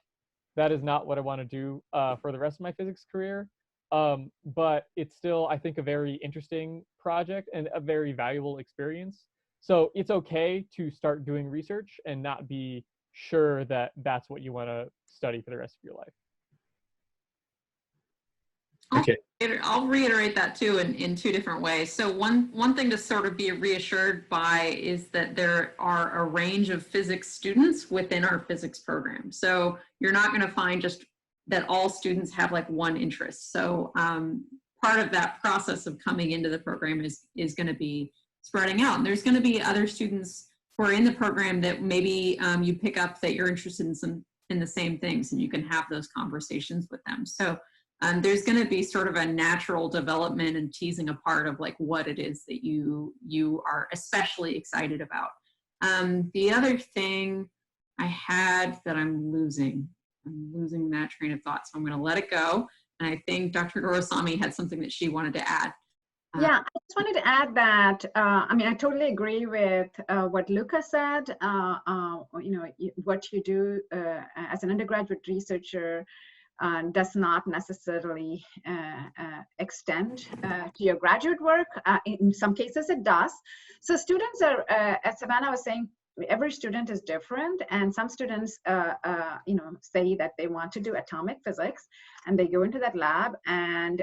That is not what I want to do for the rest of my physics career. But it's still, I think, a very interesting project and a very valuable experience. So it's okay to start doing research and not be sure that that's what you want to study for the rest of your life. Okay. I'll reiterate that too in two different ways. So one thing to sort of be reassured by is that there are a range of physics students within our physics program. So you're not going to find just that all students have like one interest. So part of that process of coming into the program is going to be spreading out. And there's going to be other students who are in the program that maybe you pick up that you're interested in the same things, and you can have those conversations with them. So there's going to be sort of a natural development and teasing apart of like what it is that you are especially excited about. The other thing I had that I'm losing that train of thought, so I'm going to let it go. And I think Dr. Goswami had something that she wanted to add. Yeah, I just wanted to add that, I mean, I totally agree with what Luca said. What you do as an undergraduate researcher does not necessarily extend to your graduate work. In some cases it does. So students are, as Savannah was saying, every student is different, and some students say that they want to do atomic physics, and they go into that lab, and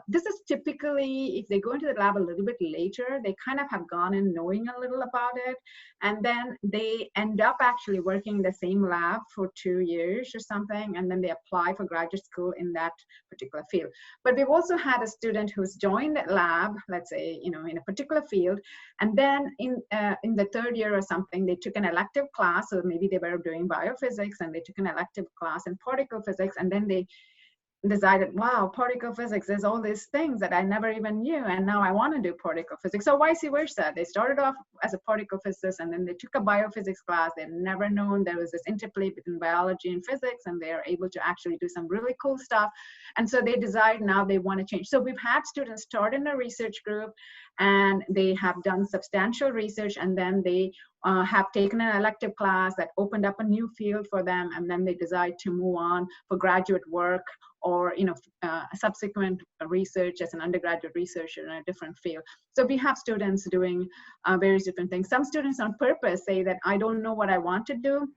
this is typically, if they go into the lab a little bit later, they kind of have gone in knowing a little about it, and then they end up actually working in the same lab for 2 years or something, and then they apply for graduate school in that particular field. But we've also had a student who's joined that lab, let's say, in a particular field, and then in the 3rd year or something, they took an elective class, or maybe they were doing biophysics and they took an elective class in particle physics, and then they decided, wow, particle physics, there's all these things that I never even knew, and now I want to do particle physics. So vice versa, they started off as a particle physicist, and then they took a biophysics class. They've never known there was this interplay between biology and physics, and they are able to actually do some really cool stuff. And so they decide now they want to change. So we've had students start in a research group, and they have done substantial research, and then they have taken an elective class that opened up a new field for them, and then they decide to move on for graduate work or subsequent research as an undergraduate researcher in a different field. So we have students doing various different things. Some students on purpose say that I don't know what I want to do.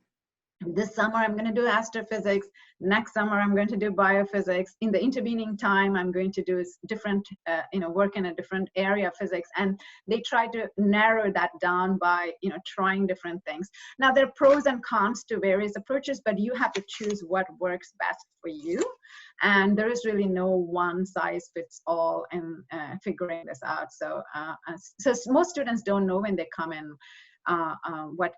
This summer I'm going to do astrophysics. Next summer I'm going to do biophysics. In the intervening time I'm going to do different, work in a different area of physics. And they try to narrow that down by, trying different things. Now there are pros and cons to various approaches, but you have to choose what works best for you. And there is really no one size fits all in figuring this out. So most students don't know when they come in what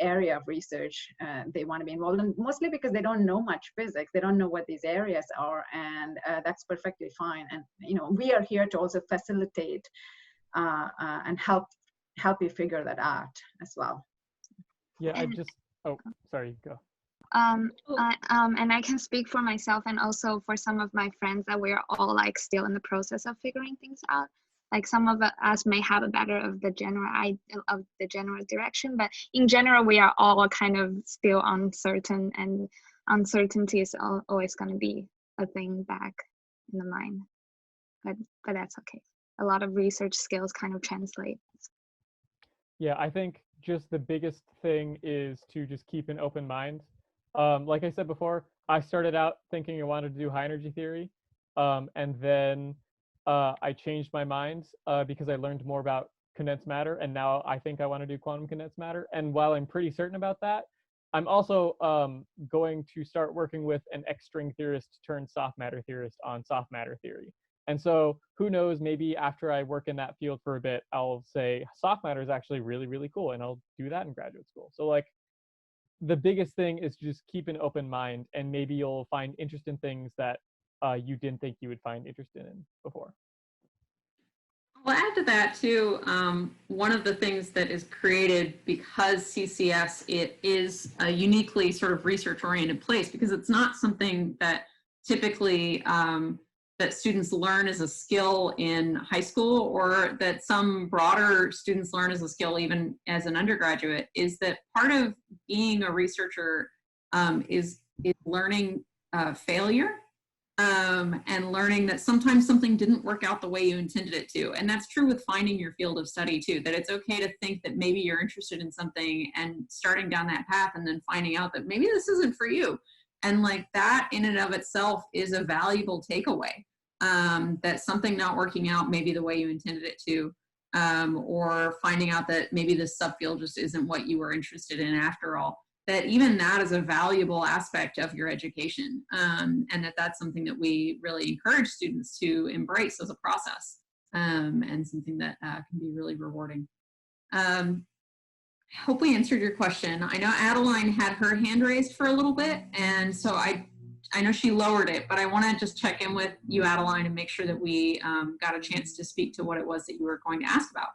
area of research they want to be involved in, mostly because they don't know much physics. They don't know what these areas are, and that's perfectly fine. And we are here to also facilitate and help you figure that out as well. Yeah, sorry, go. And I can speak for myself and also for some of my friends that we're all like still in the process of figuring things out. Like some of us may have a better of the general direction, but in general, we are all kind of still uncertain, and uncertainty is always going to be a thing back in the mind. But that's okay. A lot of research skills kind of translate. Yeah, I think just the biggest thing is to just keep an open mind. Like I said before, I started out thinking I wanted to do high energy theory, and then I changed my mind because I learned more about condensed matter, and now I think I want to do quantum condensed matter. And while I'm pretty certain about that, I'm also going to start working with an X-string theorist turned soft matter theorist on soft matter theory. And so who knows, maybe after I work in that field for a bit, I'll say soft matter is actually really, really cool, and I'll do that in graduate school. So like the biggest thing is just keep an open mind, and maybe you'll find interest in things that you didn't think you would find interested in before. I'll add to that too. One of the things that is created because CCS, it is a uniquely sort of research-oriented place, because it's not something that typically that students learn as a skill in high school, or that some broader students learn as a skill even as an undergraduate. Is that part of being a researcher is learning failure. And learning that sometimes something didn't work out the way you intended it to. And that's true with finding your field of study too, that it's okay to think that maybe you're interested in something and starting down that path and then finding out that maybe this isn't for you. And like that in and of itself is a valuable takeaway, that something not working out maybe the way you intended it to, or finding out that maybe this subfield just isn't what you were interested in after all. That even that is a valuable aspect of your education, and that's something that we really encourage students to embrace as a process, and something that can be really rewarding. Hope we answered your question. I know Adeline had her hand raised for a little bit, and so I know she lowered it, but I want to just check in with you, Adeline, and make sure that we got a chance to speak to what it was that you were going to ask about.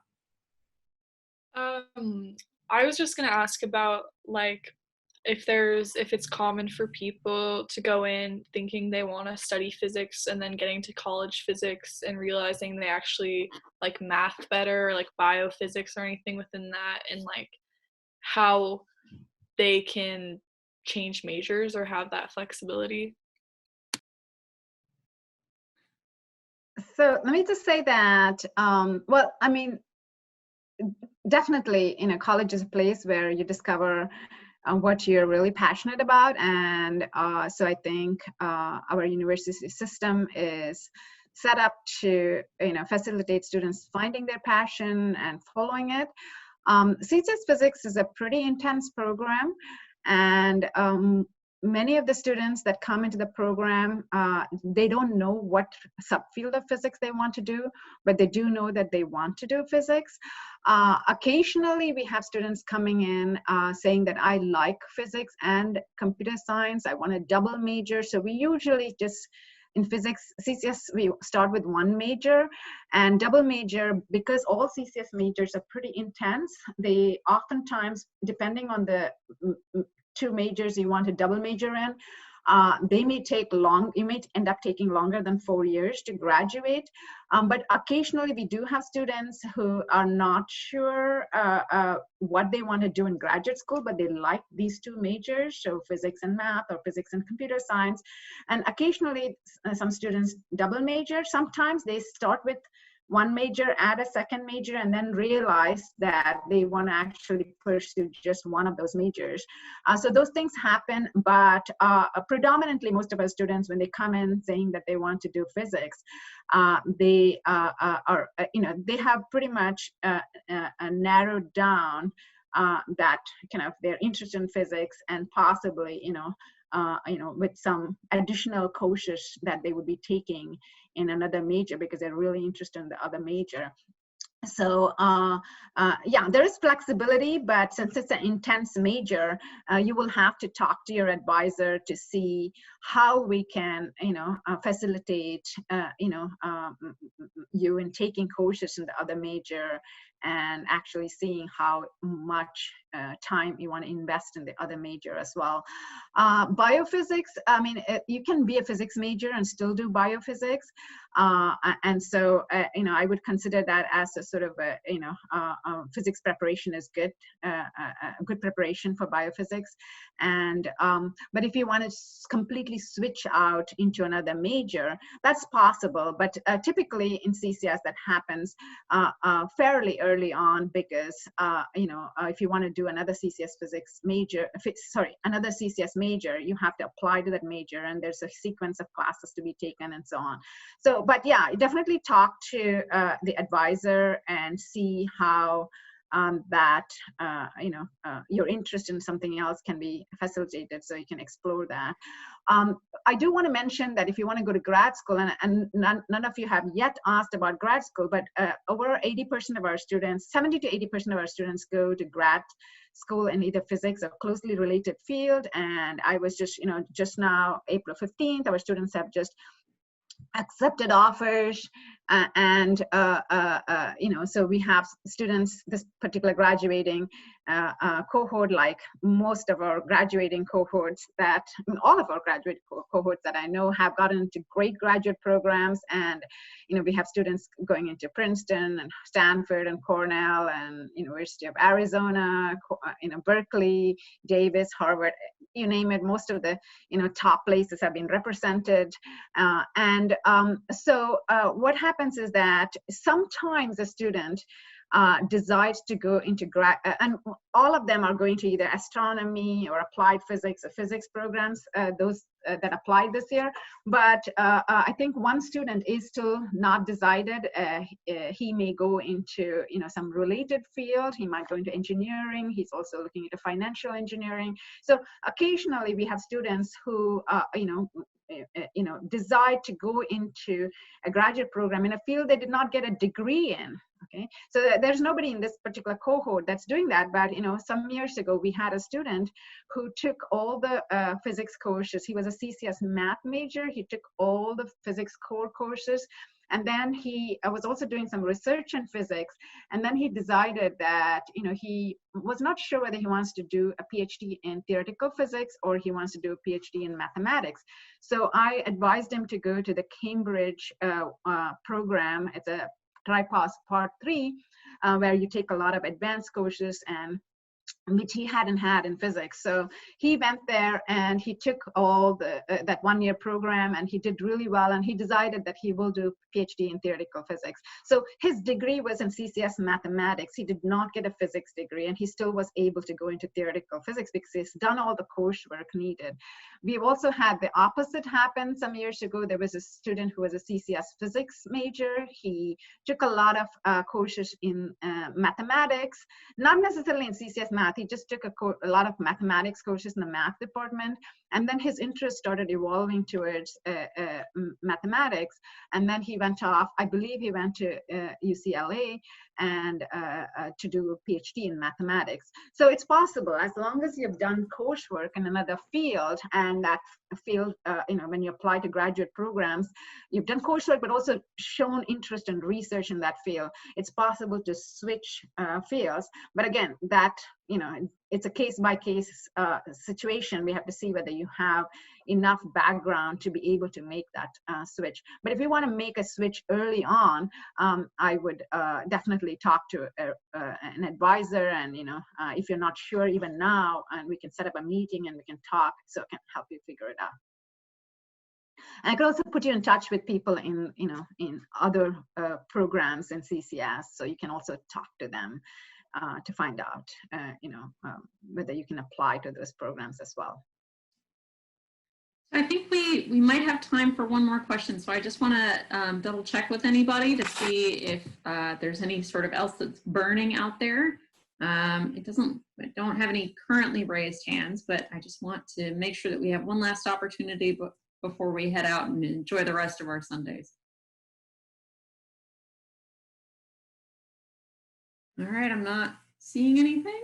I was just going to ask about like if it's common for people to go in thinking they want to study physics and then getting to college physics and realizing they actually like math better, or like biophysics or anything within that, and like how they can change majors or have that flexibility. So let me just say that, well, I mean, definitely, college is a place where you discover what you're really passionate about. And so I think our university system is set up to, facilitate students finding their passion and following it. CCS Physics is a pretty intense program, and many of the students that come into the program, they don't know what subfield of physics they want to do, but they do know that they want to do physics. Occasionally, we have students coming in saying that I like physics and computer science, I want to double major. So we usually just, in physics, CCS, we start with one major, and double major, because all CCS majors are pretty intense, they oftentimes, depending on the two majors you want to double major in, they may take you may end up taking longer than 4 years to graduate. But occasionally we do have students who are not sure what they want to do in graduate school, but they like these two majors, so physics and math or physics and computer science. And occasionally some students double major. Sometimes they start with one major, add a second major, and then realize that they want to actually pursue just one of those majors. So those things happen, but predominantly most of our students, when they come in saying that they want to do physics, they they have pretty much narrowed down that kind of their interest in physics, and possibly, with some additional courses that they would be taking in another major because they're really interested in the other major. So yeah, there is flexibility, but since it's an intense major, you will have to talk to your advisor to see how we can, facilitate, you in taking courses in the other major, and actually seeing how much time you want to invest in the other major as well. Biophysics, I mean, you can be a physics major and still do biophysics. And so, I would consider that as a sort of physics preparation is good, good preparation for biophysics. And, but if you want to completely switch out into another major, that's possible. But typically in CCS, that happens fairly early on because, if you want to do another CCS physics major, another CCS major, you have to apply to that major, and there's a sequence of classes to be taken and so on. So, but yeah, definitely talk to the advisor and see how your interest in something else can be facilitated, so you can explore that. I do want to mention that if you want to go to grad school, and none of you have yet asked about grad school, but over 80% of our students, 70 to 80% of our students go to grad school in either physics or closely related field. And I was just now, April 15th, our students have just accepted offers, so we have students, this particular graduating cohort, like most of our graduating cohorts all of our graduate cohorts that I know have gotten into great graduate programs. And, we have students going into Princeton and Stanford and Cornell and University of Arizona, Berkeley, Davis, Harvard, you name it. Most of the, top places have been represented. So what happens is that sometimes a student decides to go into grad, and all of them are going to either astronomy or applied physics or physics programs, those that applied this year. But I think one student is still not decided. He may go into some related field. He might go into engineering. He's also looking into financial engineering. So occasionally we have students who decide to go into a graduate program in a field they did not get a degree in. Okay, so there's nobody in this particular cohort that's doing that. But some years ago we had a student who took all the physics courses. He was a CCS math major. He took all the physics core courses, and then he was also doing some research in physics. And then he decided that he was not sure whether he wants to do a PhD in theoretical physics or he wants to do a PhD in mathematics. So I advised him to go to the Cambridge program. It's a TRIPOS Part 3, where you take a lot of advanced courses, and which he hadn't had in physics. So he went there and he took all the that one-year program, and he did really well, and he decided that he will do PhD in theoretical physics. So his degree was in CCS mathematics. He did not get a physics degree, and he still was able to go into theoretical physics because he's done all the coursework needed. We've also had the opposite happen some years ago. There was a student who was a CCS physics major. He took a lot of courses in mathematics, not necessarily in CCS math. He just took a lot of mathematics courses in the math department. And then his interest started evolving towards mathematics. And then he went off, I believe he went to UCLA and to do a PhD in mathematics. So it's possible, as long as you've done coursework in another field, and that field, when you apply to graduate programs, you've done coursework, but also shown interest in research in that field, it's possible to switch fields. But again, that, it's a case-by-case situation. We have to see whether you have enough background to be able to make that switch. But if you want to make a switch early on, I would definitely talk to an advisor. And if you're not sure even now, and we can set up a meeting and we can talk, so I can help you figure it out. And I could also put you in touch with people in other programs in CCS, so you can also talk to them to find out whether you can apply to those programs as well. I think we might have time for one more question. So I just want to double check with anybody to see if there's any sort of else that's burning out there. I don't have any currently raised hands, but I just want to make sure that we have one last opportunity before we head out and enjoy the rest of our Sundays. All right, I'm not seeing anything.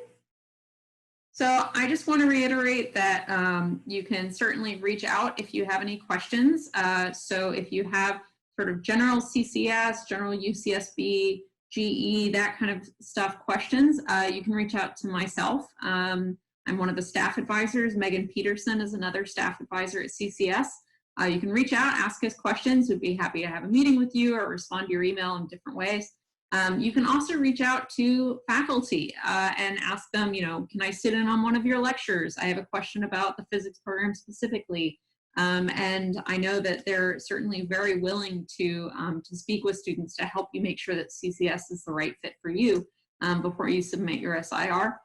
So I just want to reiterate that you can certainly reach out if you have any questions. So if you have sort of general CCS, general UCSB, GE, that kind of stuff questions, you can reach out to myself. I'm one of the staff advisors. Megan Peterson is another staff advisor at CCS. You can reach out, ask us questions. We'd be happy to have a meeting with you or respond to your email in different ways. You can also reach out to faculty and ask them, you know, can I sit in on one of your lectures? I have a question about the physics program specifically. And I know that they're certainly very willing to speak with students to help you make sure that CCS is the right fit for you before you submit your SIR.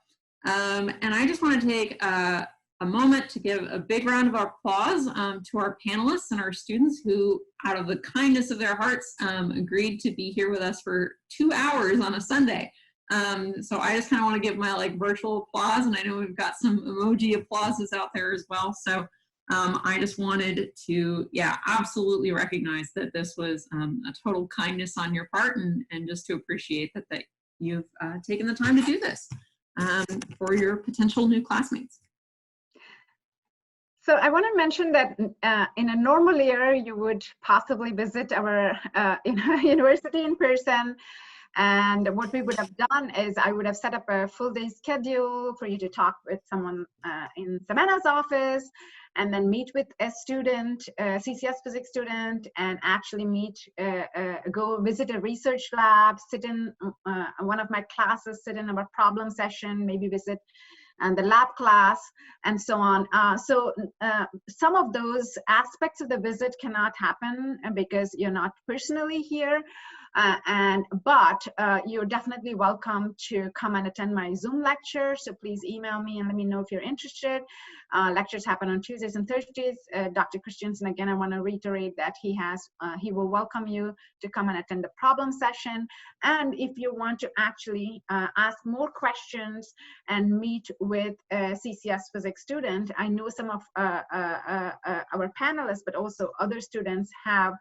And I just want to take a moment to give a big round of applause to our panelists and our students who, out of the kindness of their hearts, agreed to be here with us for 2 hours on a Sunday. So I just kind of want to give my virtual applause, and I know we've got some emoji applauses out there as well. So I just wanted to, absolutely recognize that this was a total kindness on your part, and just to appreciate that you've taken the time to do this for your potential new classmates. So I want to mention that in a normal year, you would possibly visit our university in person. And what we would have done is I would have set up a full day schedule for you to talk with someone in Savannah's office, and then meet with a student, a CCS physics student, and actually go visit a research lab, sit in one of my classes, sit in our problem session, maybe visit and the lab class, and so on. So some of those aspects of the visit cannot happen because you're not personally here. But you're definitely welcome to come and attend my Zoom lecture. So please email me and let me know if you're interested. Lectures happen on Tuesdays and Thursdays. Dr. Christensen, again, I want to reiterate that he will welcome you to come and attend the problem session. And if you want to actually ask more questions and meet with a CCS physics student, I know some of our panelists, but also other students have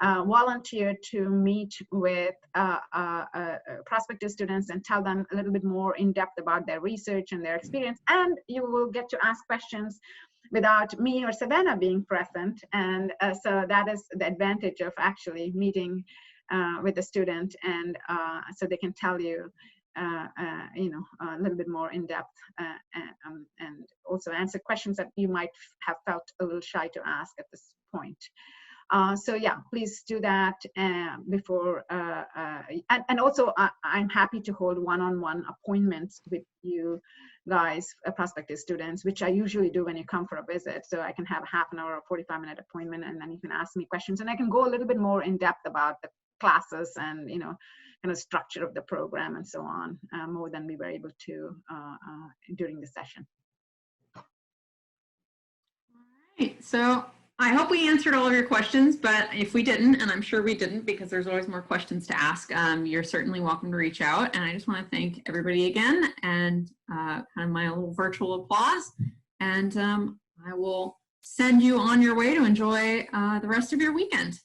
volunteered to meet with prospective students and tell them a little bit more in depth about their research and their experience. And you will get to ask questions without me or Savannah being present. And so that is the advantage of actually meeting with the student, and so they can tell you a little bit more in depth and also answer questions that you might have felt a little shy to ask at this point. So yeah, please do that before, and also I'm happy to hold one-on-one appointments with you guys, prospective students, which I usually do when you come for a visit. So I can have a half an hour or 45-minute appointment, and then you can ask me questions, and I can go a little bit more in depth about the classes and kind of structure of the program and so on, more than we were able to during the session. All right, so I hope we answered all of your questions, but if we didn't, and I'm sure we didn't because there's always more questions to ask, you're certainly welcome to reach out. And I just want to thank everybody again, and kind of my little virtual applause. And I will send you on your way to enjoy the rest of your weekend.